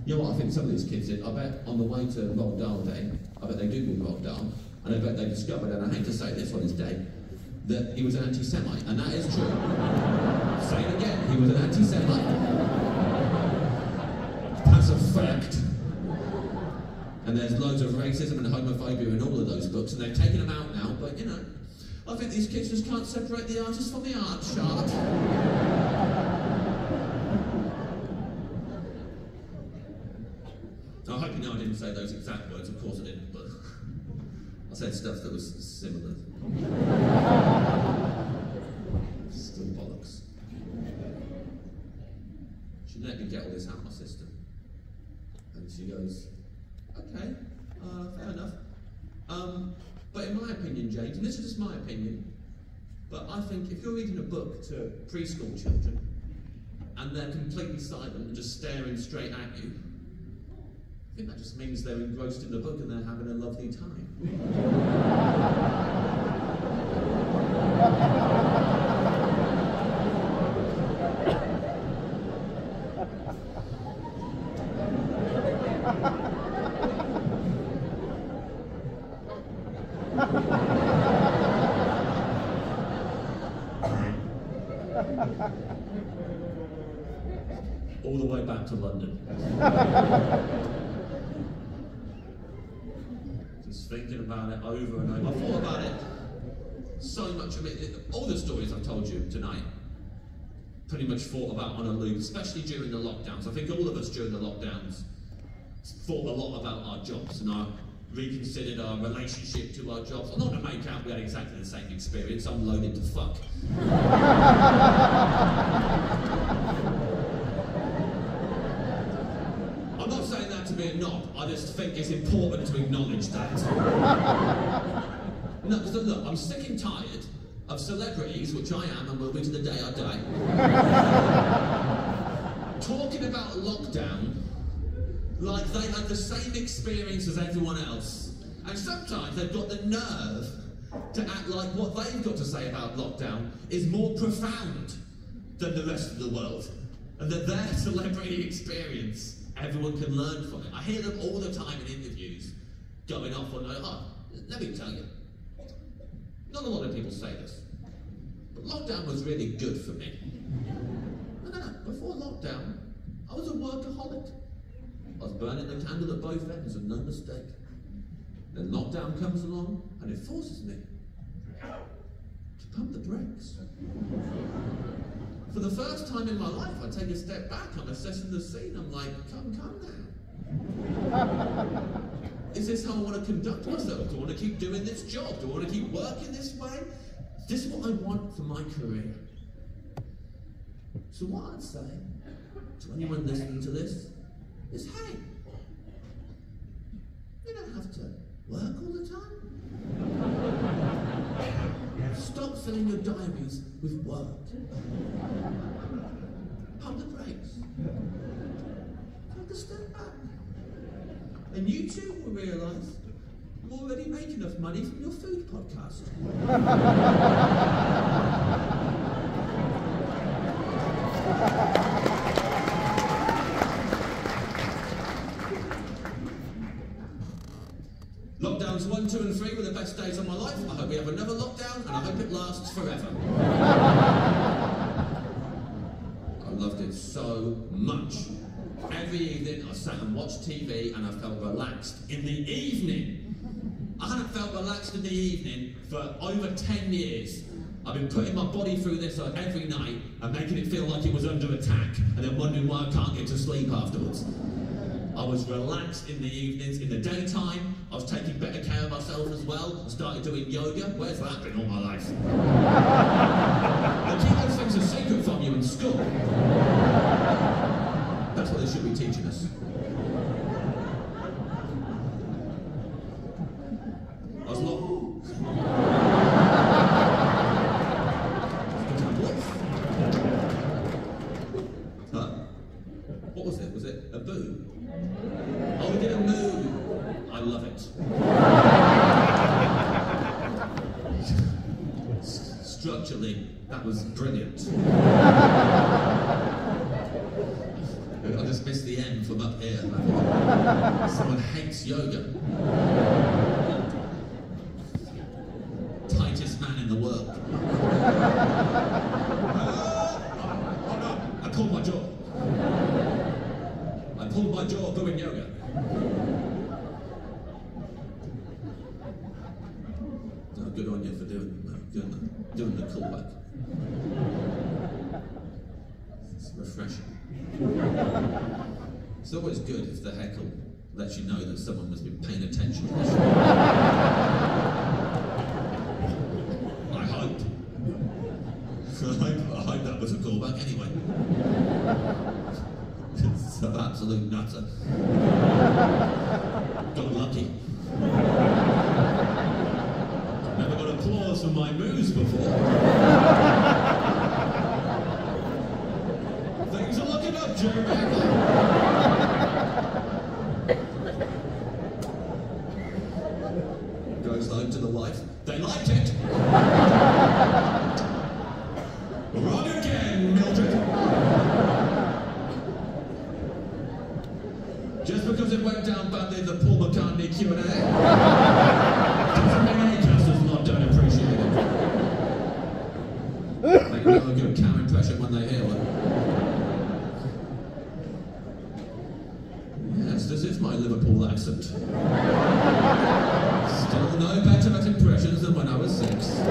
You know what I think some of these kids did? I bet on the way to Roald Dahl Day, I bet they googled Roald Dahl, and I bet they discovered, and I hate to say this on his day, that he was an anti-Semite, and that is true. Say it again, he was an anti-Semite. That's a fact. And there's loads of racism and homophobia in all of those books, and they've taken them out now, but you know, I think these kids just can't separate the artist from the art, Charlotte. I hope you know I didn't say those exact words, of course I didn't, but I said stuff that was similar. Still bollocks. She let me get all this out of my system. And she goes, okay, fair enough. But in my opinion, James, and this is just my opinion, but I think if you're reading a book to preschool children, and they're completely silent and just staring straight at you, I think that just means they're engrossed in the book and they're having a lovely time. All the way back to London. Just thinking about it over and over. I thought about it so much. I mean, all the stories I've told you tonight, pretty much thought about on a loop, especially during the lockdowns. I think all of us during the lockdowns thought a lot about our jobs and our reconsidered our relationship to our jobs. I'm not going to make out we had exactly the same experience. I'm loaded to fuck. I'm not saying that to be a knock. I just think it's important to acknowledge that. No, so look, I'm sick and tired of celebrities, which I am and will be to the day I die, talking about lockdown like they had the same experience as everyone else. And sometimes they've got the nerve to act like what they've got to say about lockdown is more profound than the rest of the world. And that their celebrity experience, everyone can learn from it. I hear them all the time in interviews going off on, oh, let me tell you, not a lot of people say this, but lockdown was really good for me. No, before lockdown, I was a workaholic. I was burning the candle at both ends and no mistake. Then lockdown comes along and it forces me to pump the brakes. For the first time in my life, I take a step back, I'm assessing the scene, I'm like, come now. Is this how I want to conduct myself? Do I want to keep doing this job? Do I want to keep working this way? Is this what I want for my career? So what I'd say to anyone listening to this is, hey, you don't have to work all the time. Stop filling your diaries with work. Pump the brakes. Take a step back. And you too will realise you already make enough money from your food podcast. Lockdowns 1, 2 and 3 were the best days of my life. I hope we have another lockdown and I hope it lasts forever. I loved it so much. Every evening I sat and watched TV and I felt relaxed in the evening. I hadn't felt relaxed in the evening for over 10 years. I've been putting my body through this every night and making it feel like it was under attack and then wondering why I can't get to sleep afterwards. I was relaxed in the evenings. In the daytime, I was taking better care of myself as well. I started doing yoga. Where's that been all my life? They keep those things a secret from you in school. That's what they should be teaching us. I was What was it? Was it a boo? Oh, we did a moo. I love it. Structurally, that was brilliant. I just missed the end from up here. Someone hates yoga. Tightest man in the world. Oh no, I pulled my jaw. I pulled my jaw doing yoga. No, good on you for doing the callback. It's refreshing. It's always good if the heckle lets you know that someone has been paying attention to the show. I hope. I hope that was a callback anyway. It's an absolute nutter. Got lucky. Never got applause for my moves before. Things are looking up, Jeremy. Goes home to the wife. They liked it. Wrong again, Mildred. Just because it went down badly in the Paul McCartney Q&A doesn't mean Acast has not done appreciated. They know a good cow impression when they hear one. Yes, this is my Liverpool accent. Still no better at impressions than when I was 6.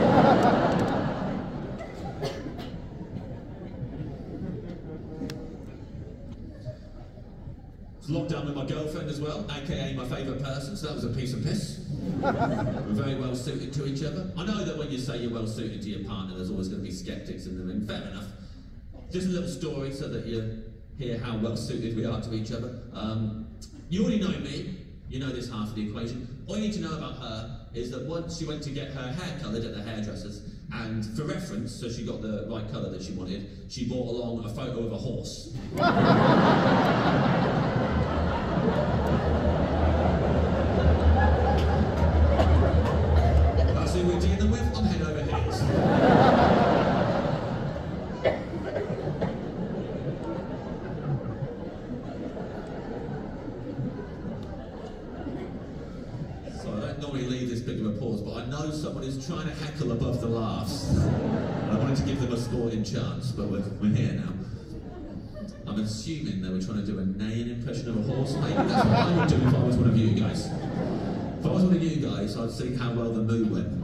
locked down with my girlfriend as well, aka my favourite person, so that was a piece of piss. We're very well suited to each other. I know that when you say you're well suited to your partner, there's always going to be sceptics in the room. Fair enough. Just a little story so that you hear how well suited we are to each other. You already know me. You know this half of the equation. All you need to know about her is that once she went to get her hair coloured at the hairdresser's, and for reference, so she got the right colour that she wanted, she brought along a photo of a horse. That's who we're dealing with. I'm head over heels. So I don't normally leave this big of a pause, but I know someone is trying to heckle above the laughs. I wanted to give them a sporting chance, but we're here now. I'm assuming they were trying to do a neighing impression of a horse. Maybe that's what I would do if I was one of you guys. If I was one of you guys, I'd see how well the moo went.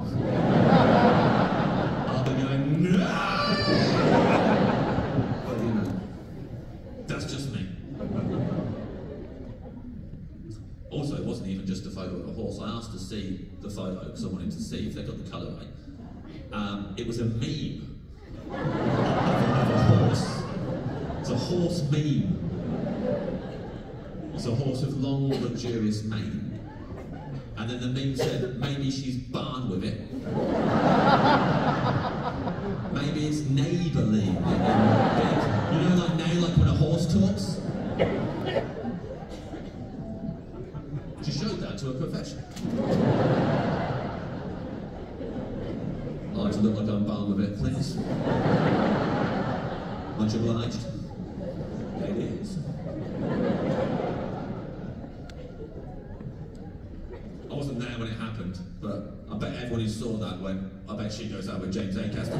I'll be going, no! But you know, that's just me. Also, it wasn't even just a photo of a horse. I asked to see the photo because I wanted to see if they got the colour right. It was a meme of a horse. It's a horse meme. It's a horse with long, luxurious mane. And then the meme said, maybe she's barn with it. Maybe it's neighbourly. You know, like now, like when a horse talks? She showed that to a professional. I like to look like I'm barn with it, please. Much obliged. It is. I wasn't there when it happened, but I bet everyone who saw that went, I bet she goes out with James Acaster.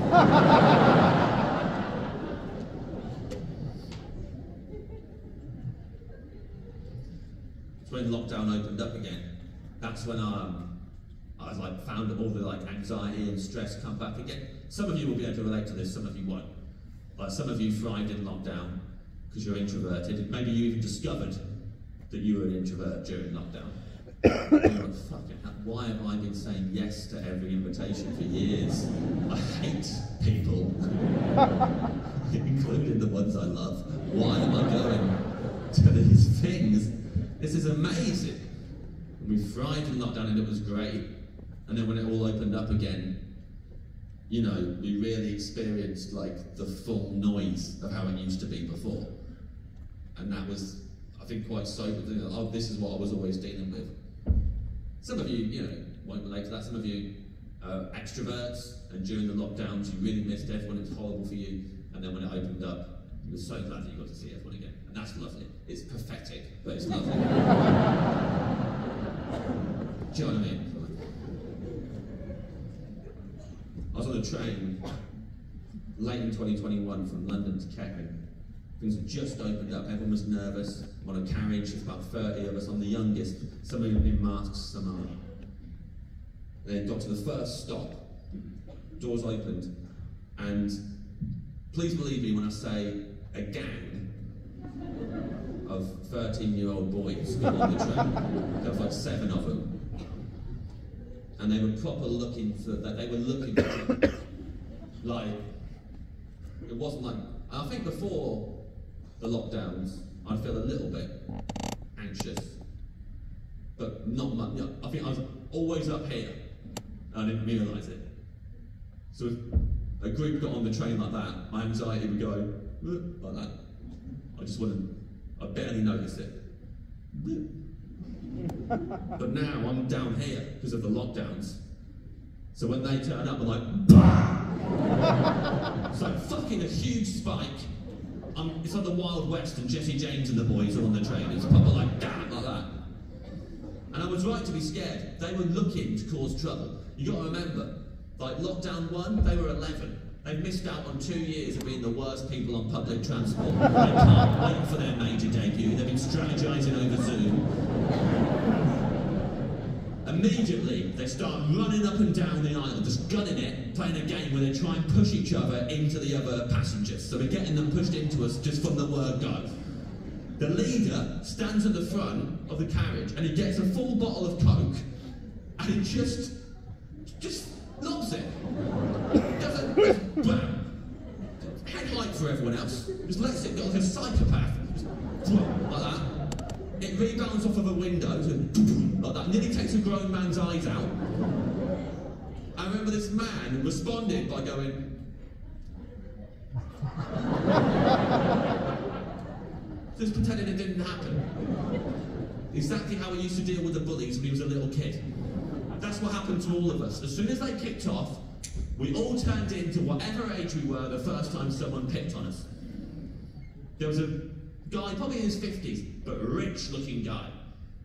So when lockdown opened up again, that's when I was like found all the like anxiety and stress come back again. Some of you will be able to relate to this, some of you won't. Like some of you thrived in lockdown because you're introverted. Maybe you even discovered that you were an introvert during lockdown. You're like, fucking hell, why have I been saying yes to every invitation for years? I hate people, including the ones I love. Why am I going to these things? This is amazing. We thrived in lockdown and it was great. And then when it all opened up again, you know, we really experienced like the full noise of how it used to be before. And that was, I think, quite sober. Oh, this is what I was always dealing with. Some of you, you know, won't relate to that. Some of you are extroverts, and during the lockdowns, you really missed everyone. It was horrible for you. And then when it opened up, you were so glad that you got to see everyone again. And that's lovely. It's pathetic, but it's lovely. Do you know what I mean? I was on a train late in 2021 from London to Kettering. Things had just opened up, everyone was nervous. I'm on a carriage, there's about 30 of us, I'm the youngest. Some of them in masks, some aren't. Then got to the first stop, doors opened, and please believe me when I say a gang of 13-year-old boys got on the train. There was like 7 of them. And they were proper looking for that. They were looking for it. Like, it wasn't like, I think before the lockdowns, I'd feel a little bit anxious, but not much. You know, I think I was always up here, and I didn't realise it. So if a group got on the train like that, my anxiety would go like that. I just wouldn't, I barely noticed it. But now I'm down here because of the lockdowns. So when they turn up, I'm like, bah! It's like fucking a huge spike. It's like the Wild West and Jesse James and the boys are on the train. It's proper like, damn, like that. And I was right to be scared. They were looking to cause trouble. You got to remember, like lockdown 1, they were 11. They've missed out on 2 years of being the worst people on public transport. They can't wait for their major debut. They've been strategizing over Zoom. Immediately, they start running up and down the aisle, just gunning it, playing a game where they try and push each other into the other passengers. So we're getting them pushed into us just from the word go. The leader stands at the front of the carriage and he gets a full bottle of Coke and he just lobs it. Doesn't just bam. Headlight for everyone else. Just lets it go like a psychopath. Just like that. It rebounds off of a window like that. Nearly takes a grown man's eyes out. I remember this man responded by going, just pretending it didn't happen. Exactly how he used to deal with the bullies when he was a little kid. That's what happened to all of us. As soon as they kicked off, we all turned into whatever age we were the first time someone picked on us. There was a guy, probably in his 50s, but rich looking guy.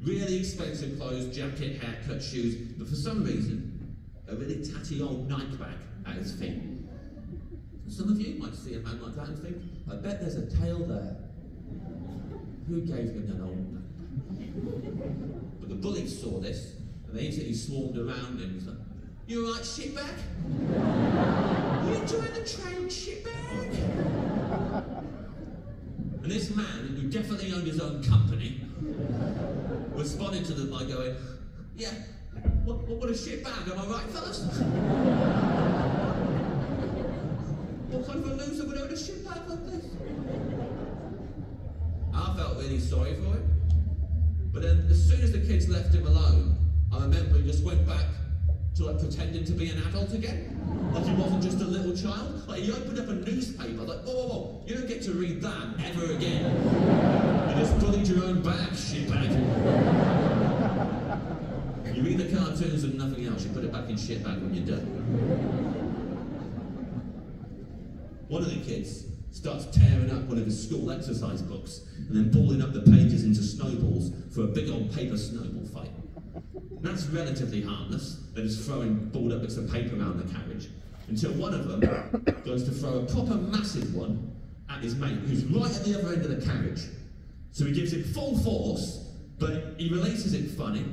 Really expensive clothes, jacket, haircut, shoes, but for some reason, a really tatty old Nike bag at his feet. Some of you might see a man like that and think, I bet there's a tale there. Who gave him that old Nike bag? But the bullies saw this, and they instantly swarmed around him. He's like, you alright, shitbag? You enjoying the train, shitbag? And this man, who definitely owned his own company, responded to them by going, yeah, what a shitbag, am I right, fellas? What kind of a loser would own a shitbag like this? I felt really sorry for him. But then, as soon as the kids left him alone, I remember he just went back to like pretending to be an adult again. Like he wasn't just a little child. Like he opened up a newspaper, like, whoa, you don't get to read that ever again. You just bullied your own bag, shitbag. You read the cartoons and nothing else, you put it back in shitbag when you're done. One of the kids starts tearing up one of his school exercise books and then balling up the pages into snowballs for a big old paper snowball fight. That's relatively harmless. They're just throwing balled up bits of paper around the carriage until one of them goes to throw a proper massive one at his mate who's right at the other end of the carriage. So he gives it full force, but he releases it funny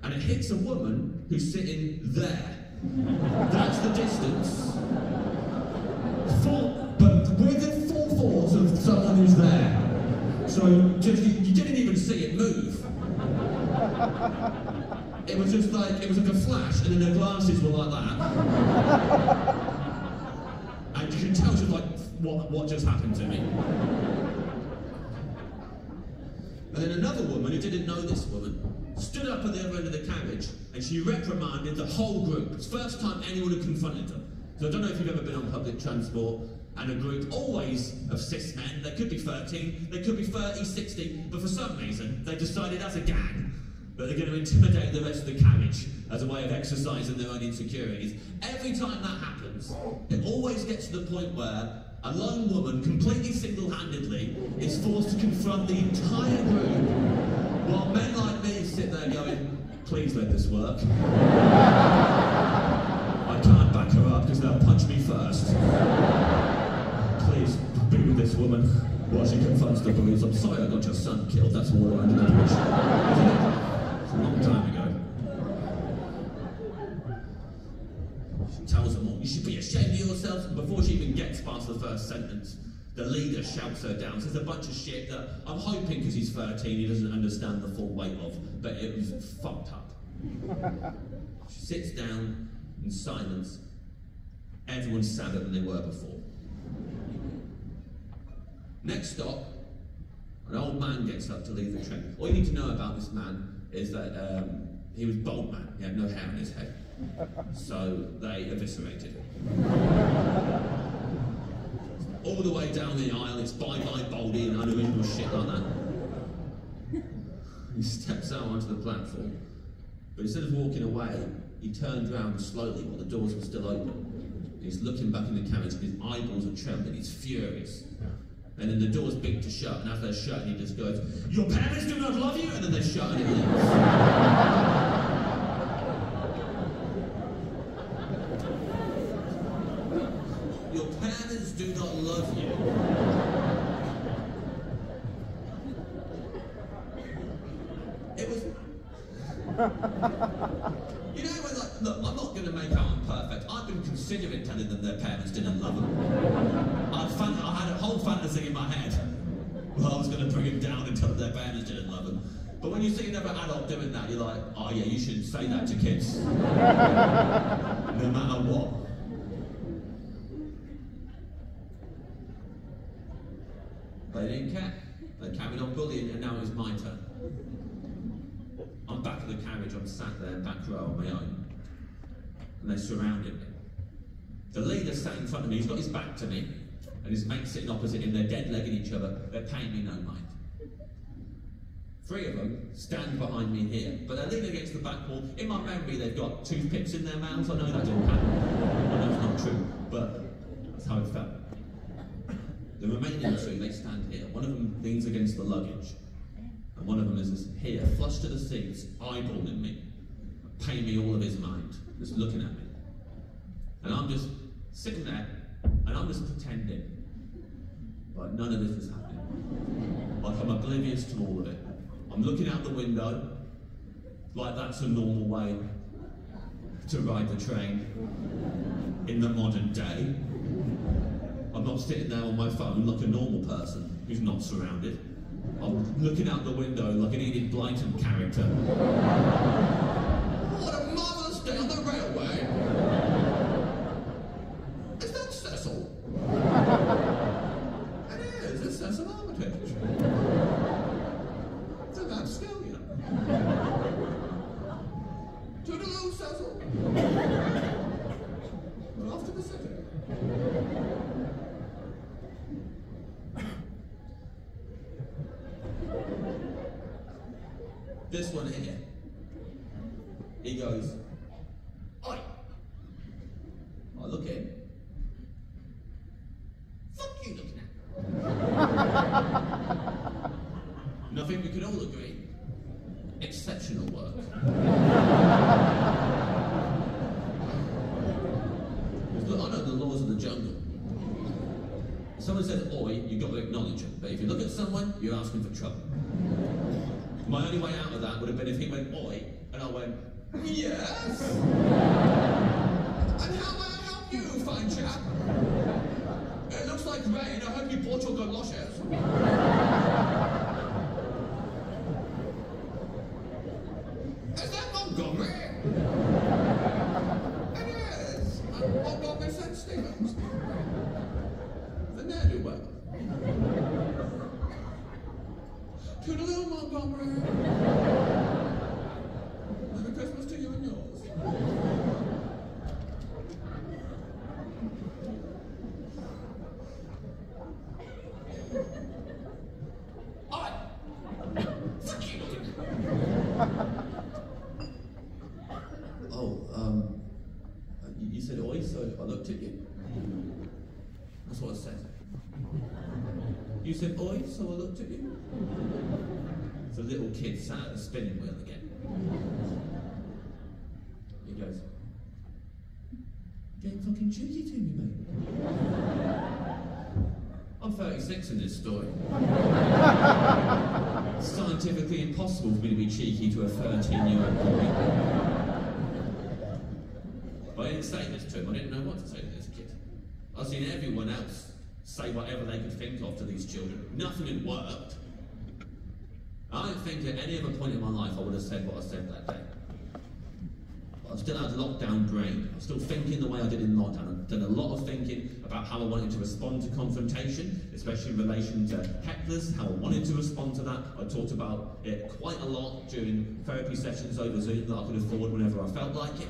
and it hits a woman who's sitting there. That's the distance. But with the full force of someone who's there. So you didn't even see it move. It was just like, it was like a flash, and then her glasses were like that. And you can tell she's like, what just happened to me? And then another woman, who didn't know this woman, stood up at the other end of the carriage, and she reprimanded the whole group. It's the first time anyone had confronted them. So I don't know if you've ever been on public transport, and a group always of cis men, they could be 13, they could be 30, 60, but for some reason, they decided as a gang that they're going to intimidate the rest of the carriage as a way of exercising their own insecurities. Every time that happens, it always gets to the point where a lone woman, completely single-handedly, is forced to confront the entire group, while men like me sit there going, please let this work. I can't back her up because they'll punch me first. Please be with this woman while she confronts the bullies. I'm sorry I got your son killed, that's water under the bridge. It's a long time ago. She tells them all, you should be ashamed of yourselves. And before she even gets past the first sentence, the leader shouts her down, says a bunch of shit that I'm hoping because he's 13 he doesn't understand the full weight of, but it was fucked up. She sits down in silence. Everyone's sadder than they were before. Next stop, an old man gets up to leave the train. All you need to know about this man is that he was bald man. He had no hair on his head. So they eviscerated him. All the way down the aisle, it's bye-bye Baldy and unoriginal shit like that. He steps out onto the platform, but instead of walking away, he turned around slowly while the doors were still open. He's looking back in the carriage, and his eyeballs are trembling, he's furious. And then the door's big to shut, and as they're shut, he just goes, your parents do not love you, and then they shut and it leaves. Your parents do not love you. It was... You know, when like, look, I'm not going to make out I'm perfect. I've been considering telling them their parents didn't love them. I had a whole fantasy in my head. Well, I was going to bring him down and tell them their parents didn't love them. But when you see another adult doing that, you're like, oh yeah, you shouldn't say that to kids. No matter what. They didn't care. They carried on bullying, and now it's my turn. I'm back at the carriage, I'm sat there, back row on my own. And they surrounded me. The leader sat in front of me, he's got his back to me, and his mate sitting opposite him, they're dead-legging each other, they're paying me no mind. 3 of them stand behind me here, but they're leaning against the back wall. In my memory, they've got toothpicks in their mouths. I know that didn't happen. I know it's not true, but that's how it felt. The remaining 2, they stand here. One of them leans against the luggage, and one of them is here, flush to the seats, eyeballing me, paying me all of his mind, just looking at me. And I'm just sitting there, and I'm just pretending like none of this is happening. Like I'm oblivious to all of it. I'm looking out the window, like that's a normal way to ride the train in the modern day. I'm not sitting there on my phone like a normal person who's not surrounded. I'm looking out the window like an Enid Blyton character. What a marvellous day on the railway! Is that Cecil? It is, it's Cecil Armitage. It's a bad skill, you know. Toodaloo, Cecil. We're off to the city. This one here, he goes, oi! I look at him. Fuck you looking at? And I think we can all agree, exceptional work. Look, I know the laws of the jungle. If someone says oi, you've got to acknowledge them. But if you look at someone, you're asking for trouble. My only way out of that would have been if he went oi, and I went, yes? And how may I help you, fine chap? It looks like rain, I hope you bought your galoshes. Is that Montgomery? It is. I'm Montgomery St. Stevens. The ne'er-do-well. Toodaloo, Montgomery. Merry Christmas to you and yours. Oi! Fuck you! Oh, you said oi, so I looked at you. That's what I said. You said oi, so I looked at you. The little kid sat at the spinning wheel again. He goes, getting fucking cheeky to me, mate. I'm 36 in this story. It's scientifically impossible for me to be cheeky to a 13-year-old boy. But I didn't say this to him, I didn't know what to say to this kid. I've seen everyone else say whatever they could think of to these children. Nothing had worked. I don't think at any other point in my life I would have said what I said that day. But I still had a lockdown brain. I was still thinking the way I did in lockdown. I've done a lot of thinking about how I wanted to respond to confrontation, especially in relation to hecklers, how I wanted to respond to that. I talked about it quite a lot during therapy sessions over Zoom that I could afford whenever I felt like it.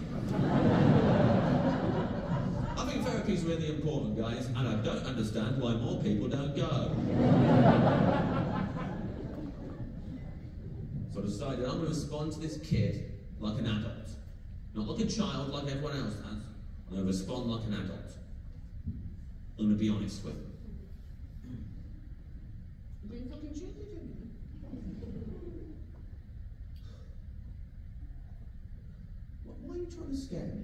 I think therapy is really important, guys, and I don't understand why more people don't go. So I decided I'm going to respond to this kid like an adult. Not like a child like everyone else has. I'm going to respond like an adult. I'm going to be honest with him. You're being fucking cheeky to me. Why are you trying to scare me?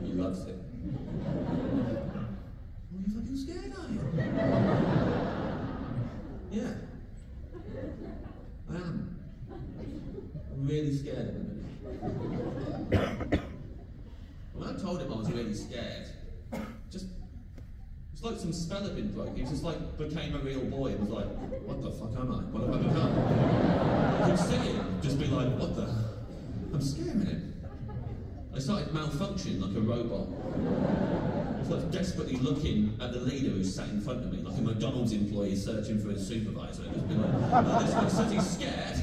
He loves it. Are you fucking scared, are you? Yeah. I am. I'm really scared of him. When I told him I was really scared, it's like some spell had been broken. He just like became a real boy and was like, what the fuck am I? What have I become? I could see him just be like, what the? I'm scaring him. I started malfunctioning like a robot. I was like desperately looking at the leader who sat in front of me, like a McDonald's employee searching for his supervisor. I'd just be like, oh, this guy says he's scared.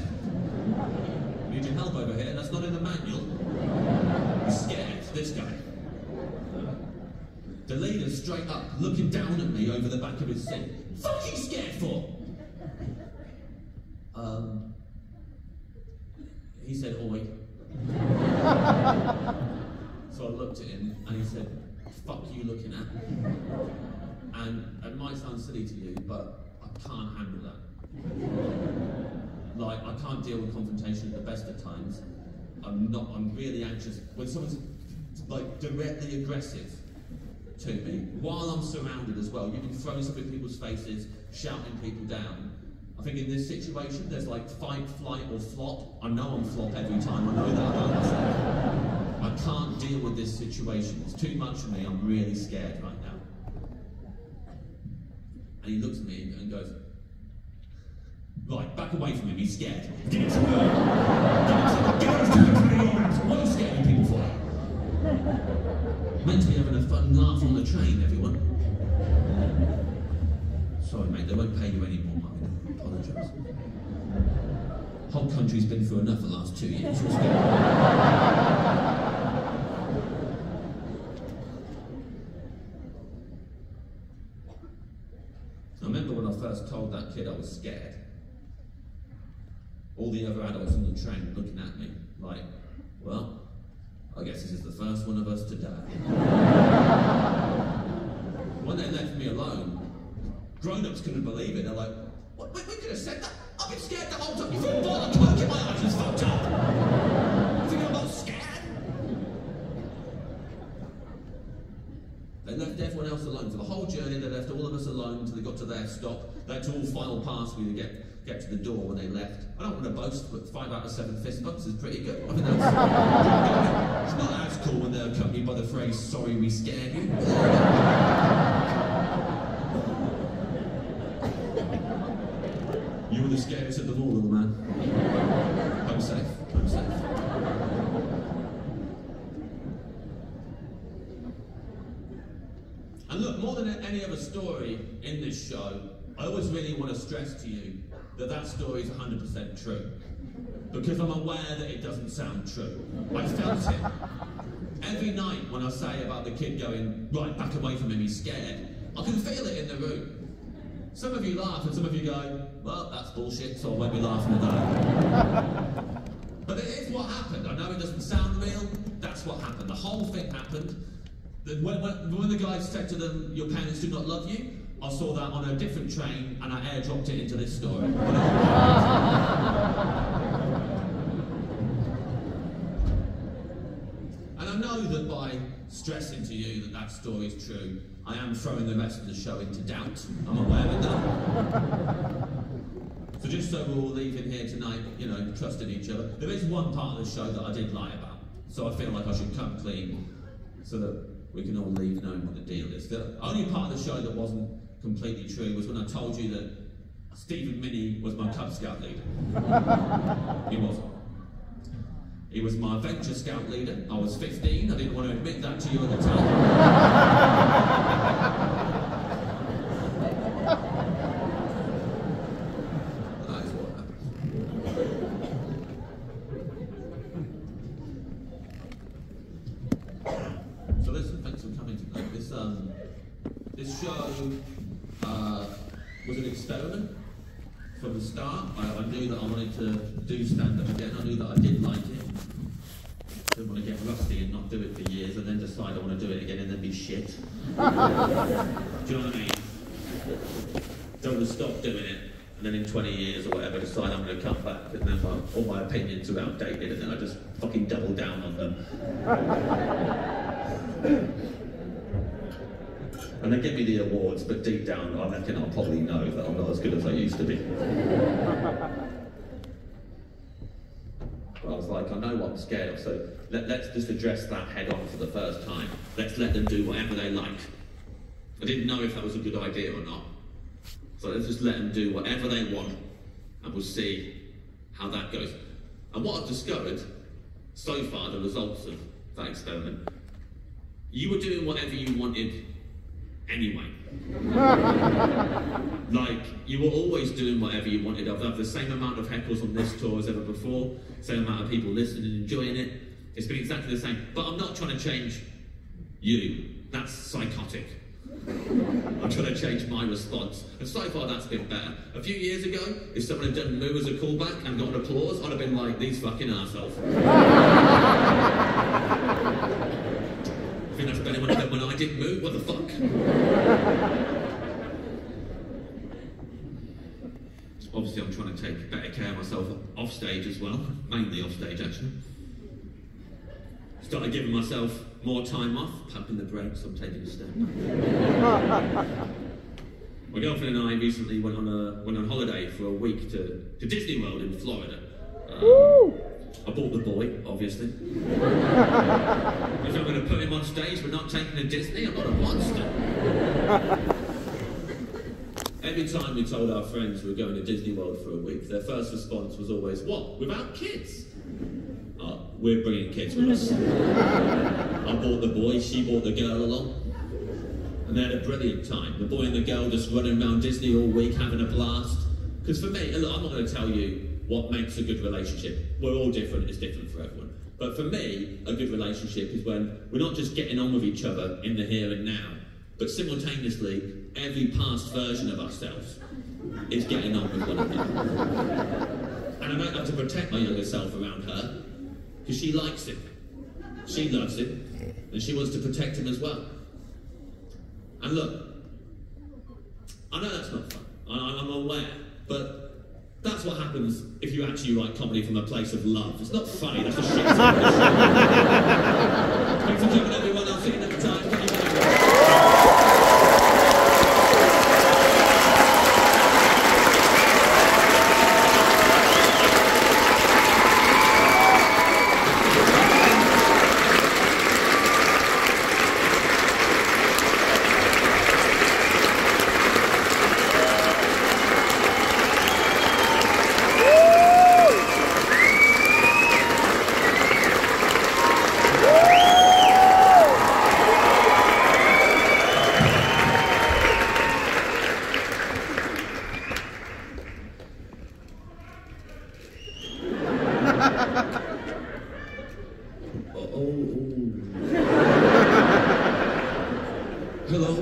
Need your help over here, that's not in the manual. He's scared, this guy. The leader straight up, looking down at me over the back of his seat. Fuck you scared for? He said, oi. So I looked at him and he said, fuck you looking at? And it might sound silly to you, but I can't handle that. Like, I can't deal with confrontation at the best of times. I'm really anxious. When someone's like directly aggressive to me, while I'm surrounded as well, you can throw stuff in people's faces, shouting people down. I think in this situation, there's like fight, flight, or flop. I know I'm flop every time, I know that about myself. I can't deal with this situation. It's too much for me, I'm really scared right now. And he looks at me and goes, right, back away from him, he's scared. Give it to me! Give it to me! What are you scaring people for? Meant to be having a fun laugh on the train, everyone. Sorry, mate, they won't pay you any more money. I apologise. Whole country's been through enough the last 2 years. I remember when I first told that kid I was scared. All the other adults on the train looking at me like, well, I guess this is the first one of us to die. When they left me alone, grown-ups couldn't believe it. They're like, what? We could have said that? I've been scared the whole time. You threw a ball of coke in my eyes and it's fucked up. You think I'm not scared? They left everyone else alone. For the whole journey, they left all of us alone until they got to their stop. They had to all file past me to get to the door when they left. I don't want to boast, but 5 out of 7 fist bumps is pretty good. I mean, that's it's not as cool when they're accompanied by the phrase, sorry we scared you. You were the scariest of them all, little man. Home safe, home safe. And look, more than any other story in this show, I always really want to stress to you that that story is 100% true. Because I'm aware that it doesn't sound true. I felt it. Every night when I say about the kid going, right, back away from him, he's scared, I can feel it in the room. Some of you laugh and some of you go, well, that's bullshit, so I won't be laughing at that. But it is what happened. I know it doesn't sound real, that's what happened. The whole thing happened. When the guy said to them, your parents do not love you, I saw that on a different train and I airdropped it into this story. And I know that by stressing to you that that story is true, I am throwing the rest of the show into doubt. I'm aware of that. So just so we're all leaving here tonight, you know, trusting each other, there is one part of the show that I did lie about. So I feel like I should come clean so that we can all leave knowing what the deal is. The only part of the show that wasn't completely true was when I told you that Stephen Minnie was my Cub Scout leader. He wasn't. He was my Adventure Scout leader. I was 15, I didn't want to admit that to you at the time. That is what happened. So listen, thanks for coming tonight. This show was an experiment from the start. I knew that I wanted to do stand-up again. I knew that I did like it. Didn't want to get rusty and not do it for years and then decide I want to do it again and then be shit. Do you know what I mean? Don't want to stop doing it and then in 20 years or whatever decide I'm going to come back and then all my opinions are outdated and then I just fucking double down on them. And they give me the awards, but deep down I reckon I'll probably know that I'm not as good as I used to be. Well, was like, I know what I'm scared of, so let's just address that head on for the first time. Let's let them do whatever they like. I didn't know if that was a good idea or not. So let's just let them do whatever they want, and we'll see how that goes. And what I've discovered, so far, the results of that experiment, you were doing whatever you wanted anyway. Like, you were always doing whatever you wanted. I've had the same amount of heckles on this tour as ever before, same amount of people listening and enjoying it. It's been exactly the same. But I'm not trying to change you. That's psychotic. I'm trying to change my response. And so far that's been better. A few years ago, if someone had done Moo as a callback and got an applause, I'd have been like, these fucking arseholes. I think that's better when I did Moo. What the fuck? Obviously, I'm trying to take better care of myself off stage as well, mainly off stage actually. Started giving myself more time off, pumping the brakes, I'm taking a step back. My girlfriend and I recently went on holiday for a week to Disney World in Florida. I bought the boy, obviously. If I'm going to put him on stage but not taking to Disney, I'm not a monster. Every time we told our friends we were going to Disney World for a week, their first response was always, what, without kids? We're bringing kids with us. I bought the boy, she brought the girl along. And they had a brilliant time. The boy and the girl just running around Disney all week, having a blast. Because for me, look, I'm not going to tell you what makes a good relationship. We're all different, it's different for everyone. But for me, a good relationship is when we're not just getting on with each other in the here and now, but simultaneously, every past version of ourselves is getting on with one another. And I might have to protect my younger self around her, because she likes him, she loves him, and she wants to protect him as well. And look, I know that's not fun, I'm aware, but that's what happens if you actually write comedy from a place of love. It's not funny, that's a shit. Thanks for coming everyone, I'll see you next time. Thank you very much. Hello.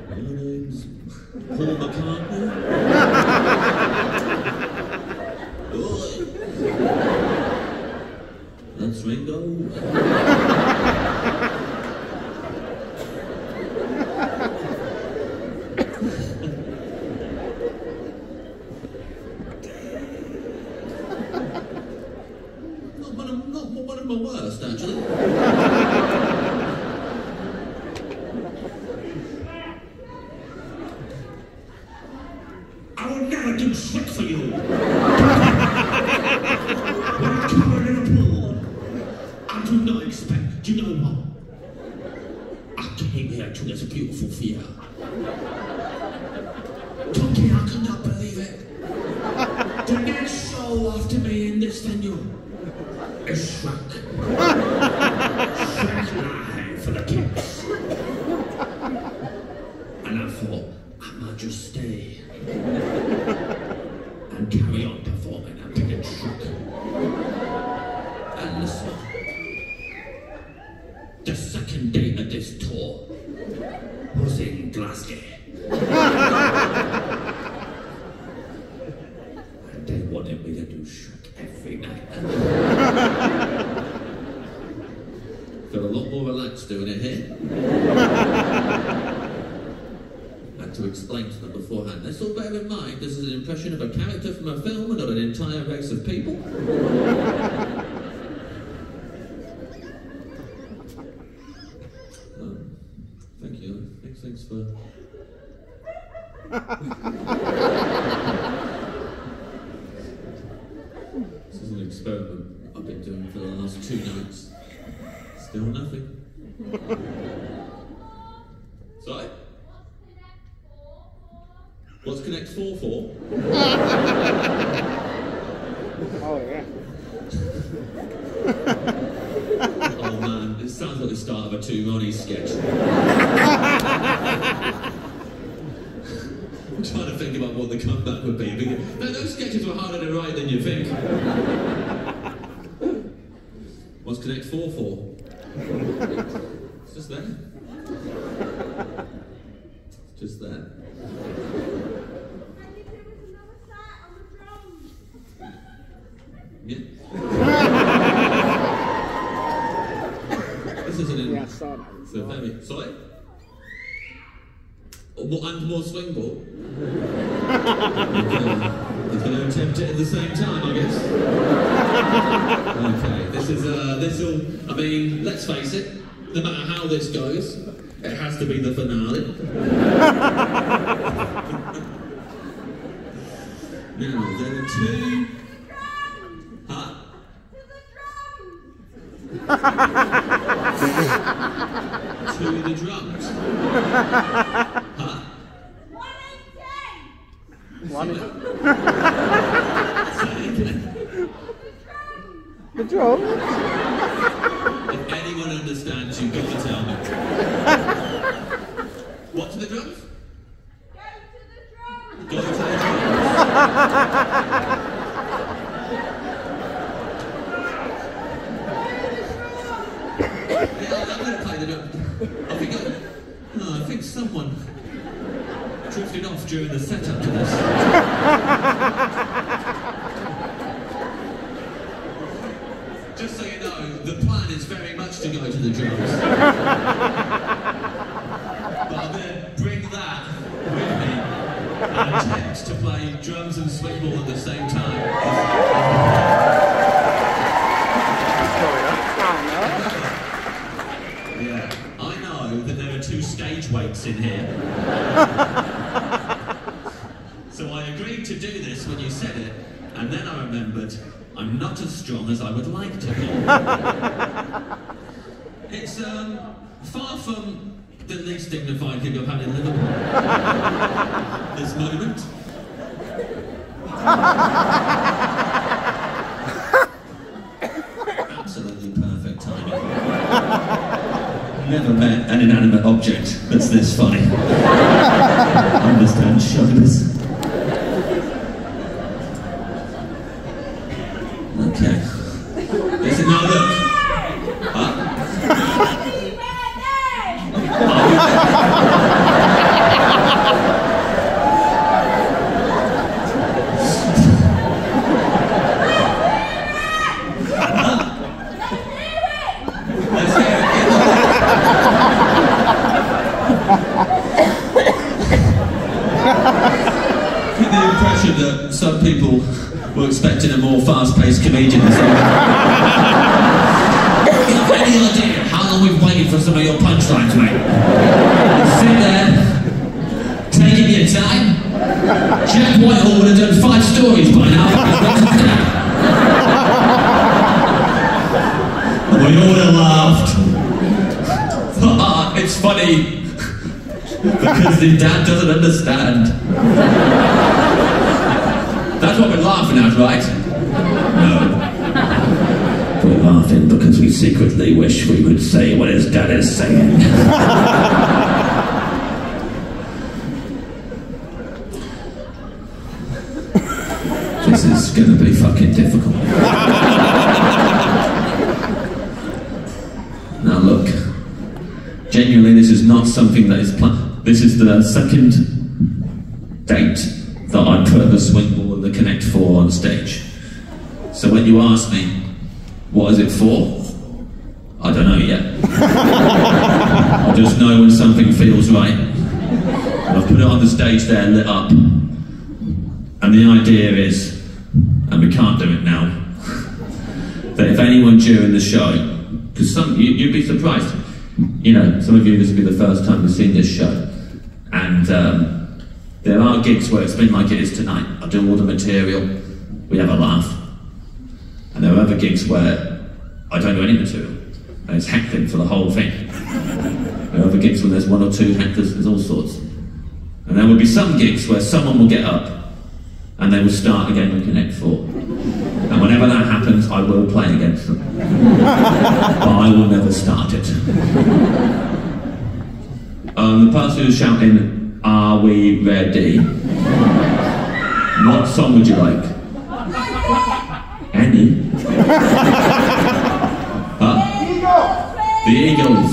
My name's Paul McCartney. Oi. That's Ringo. Not one of my worst, actually. I will never do shit for you. When I come to Liverpool, I do not expect, do you know what? I came here to this beautiful theatre. Tony, I cannot believe it. The next show after me in this venue is Shrek. Shrek Live for the kids. And I thought, I might just stay and carry on performing and picking Shrek. And listen, the second day of this tour was in Glasgow. And they wanted me to do Shrek every night. Feel a lot more relaxed doing it here. Had to explain to them beforehand. Let's all bear in mind this is an impression of a character from a film and not an entire race of people. Thank you. Thanks for... This isn't experiment I've been doing for the last 2 nights. Still nothing. Sorry? What's Connect 4 for? Oh, yeah. Oh man, it sounds like the start of a Two Ronnie sketch. I'm trying to think about what the comeback would be. No, those sketches were harder to write than you think. What's Connect 4 for? It's just there. It's just there. Yeah. This isn't in. Yeah, I saw that. It's a very. Sorry? And more swing ball. Okay. He's going to attempt it at the same time, I guess. Okay. This'll. I mean, let's face it. No matter how this goes, it has to be the finale. Now there are 2. Huh? To the drums. Huh? 180. Say it again. The drum? If anyone understands, you've got to tell me. What to the drums? Go to the drums. Yeah, I'm going to play the drums. I think someone drifted off during the setup to this. Just so you know, the plan is very much to go to the drums. But I'm going to bring that with me and attempt to play drums and swing ball at the same time. Yeah, I know that there are 2 stage weights in here. So I agreed to do this when you said it, and then I remembered I'm not as strong as I would like to be. It's far from the least dignified gig I've had in Liverpool. This moment. Absolutely perfect timing. Never met an inanimate object that's this funny. Understand shoulders. Okay. Listen, now look. Huh? Let's hear it. Get the impression that some people were expecting a more fast-paced comedian this evening. You have any idea how long we've waited for some of your punchlines, mate? You sit there, taking your time. Jack Whitehall would have done 5 stories by now. We all would have laughed. It's funny because the dad doesn't understand. That's what we're laughing at, right? No. We're laughing because we secretly wish we could say what his dad is saying. This is gonna be fucking difficult. Now look, genuinely this is not something that is planned. This is the second date that I put the swing ball and the Connect 4 on stage. So when you ask me, what is it for? I don't know yet. I just know when something feels right. And I've put it on the stage there, lit up. And the idea is, and we can't do it now, that if anyone during the show, because you'd be surprised, you know, some of you, this will be the first time you've seen this show, and there are gigs where it's been like it is tonight. I do all the material, we have a laugh, And there are other gigs where I don't do any material, and it's heckling for the whole thing. There are other gigs where there's one or two hecklers, there's all sorts. And there will be some gigs where someone will get up and they will start again on Connect 4. And whenever that happens, I will play against them. But I will never start it. The person who's shouting, "Are we ready?" What song would you like? Any? Huh? The Eagles.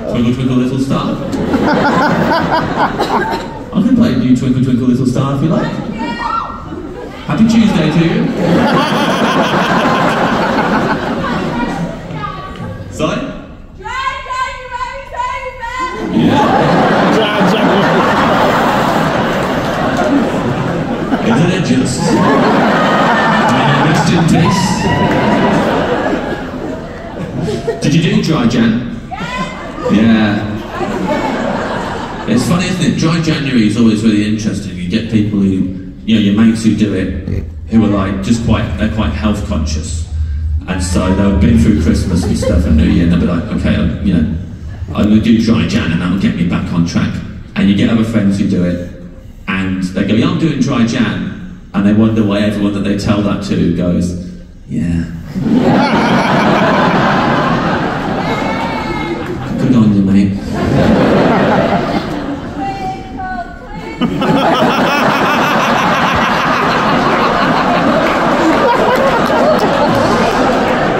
Twinkle, Twinkle, Little Star. I can play you Twinkle, Twinkle, Little Star if you like. Happy Tuesday to you. Sorry? Yeah. Isn't it just? Rest in peace. Did you do Dry Jan? Yeah. It's funny, isn't it? Dry January is always really interesting. You get people who, you know, your mates who do it, who are like they're quite health conscious, and so they've been through Christmas and stuff and New Year, and they'll be like, okay, I'm going to do Dry Jan, and that will get me back on track. And you get other friends who do it, and they go, yeah, I'm doing Dry Jan, and they wonder why everyone that they tell that to goes, yeah. Good on you, mate.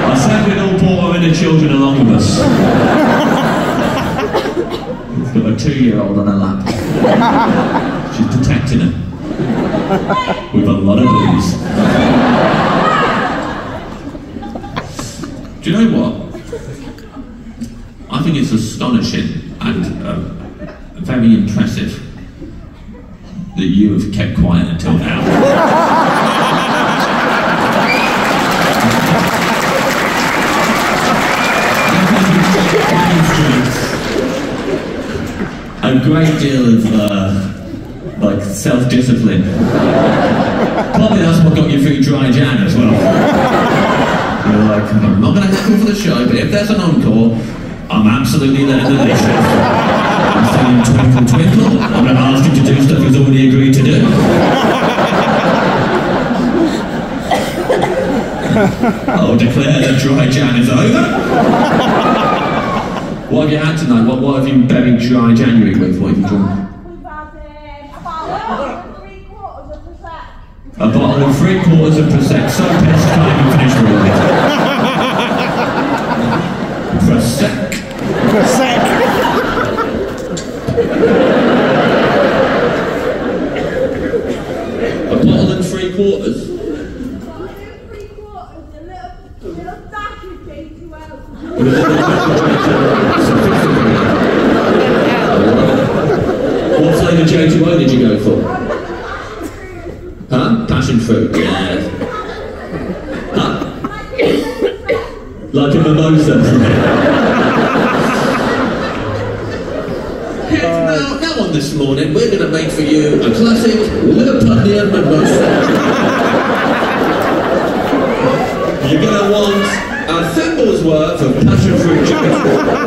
I said we'd all brought our inner children along with us. We've got a 2-year-old on her lap. She's protecting her with a lot of booze. Do you know what? I think it's astonishing and very impressive that you have kept quiet until now. A great deal of like self-discipline. Probably that's what got you through Dry Jan as well. You're like, I'm not going to heckle for the show, but if there's an encore, I'm absolutely letting the leash off. I'm singing Twinkle Twinkle. I'm going to ask him to do stuff he's already agreed to do. I'll declare that Dry Jan is over. What have you had tonight? What have you buried Dry January with? What have you drunk? We've had a bottle of 3/4 Prosecco. So pissed, can't even finish the word. Prosecco. Prosecco. A bottle and 3/4. What flavour J2O did you go for? Huh? Passion fruit, yeah. Huh? Like a mimosa. Now on this morning, we're going to make for you a classic Liverpudlian mimosa. You're going to want a thimble's worth of passion fruit chicken.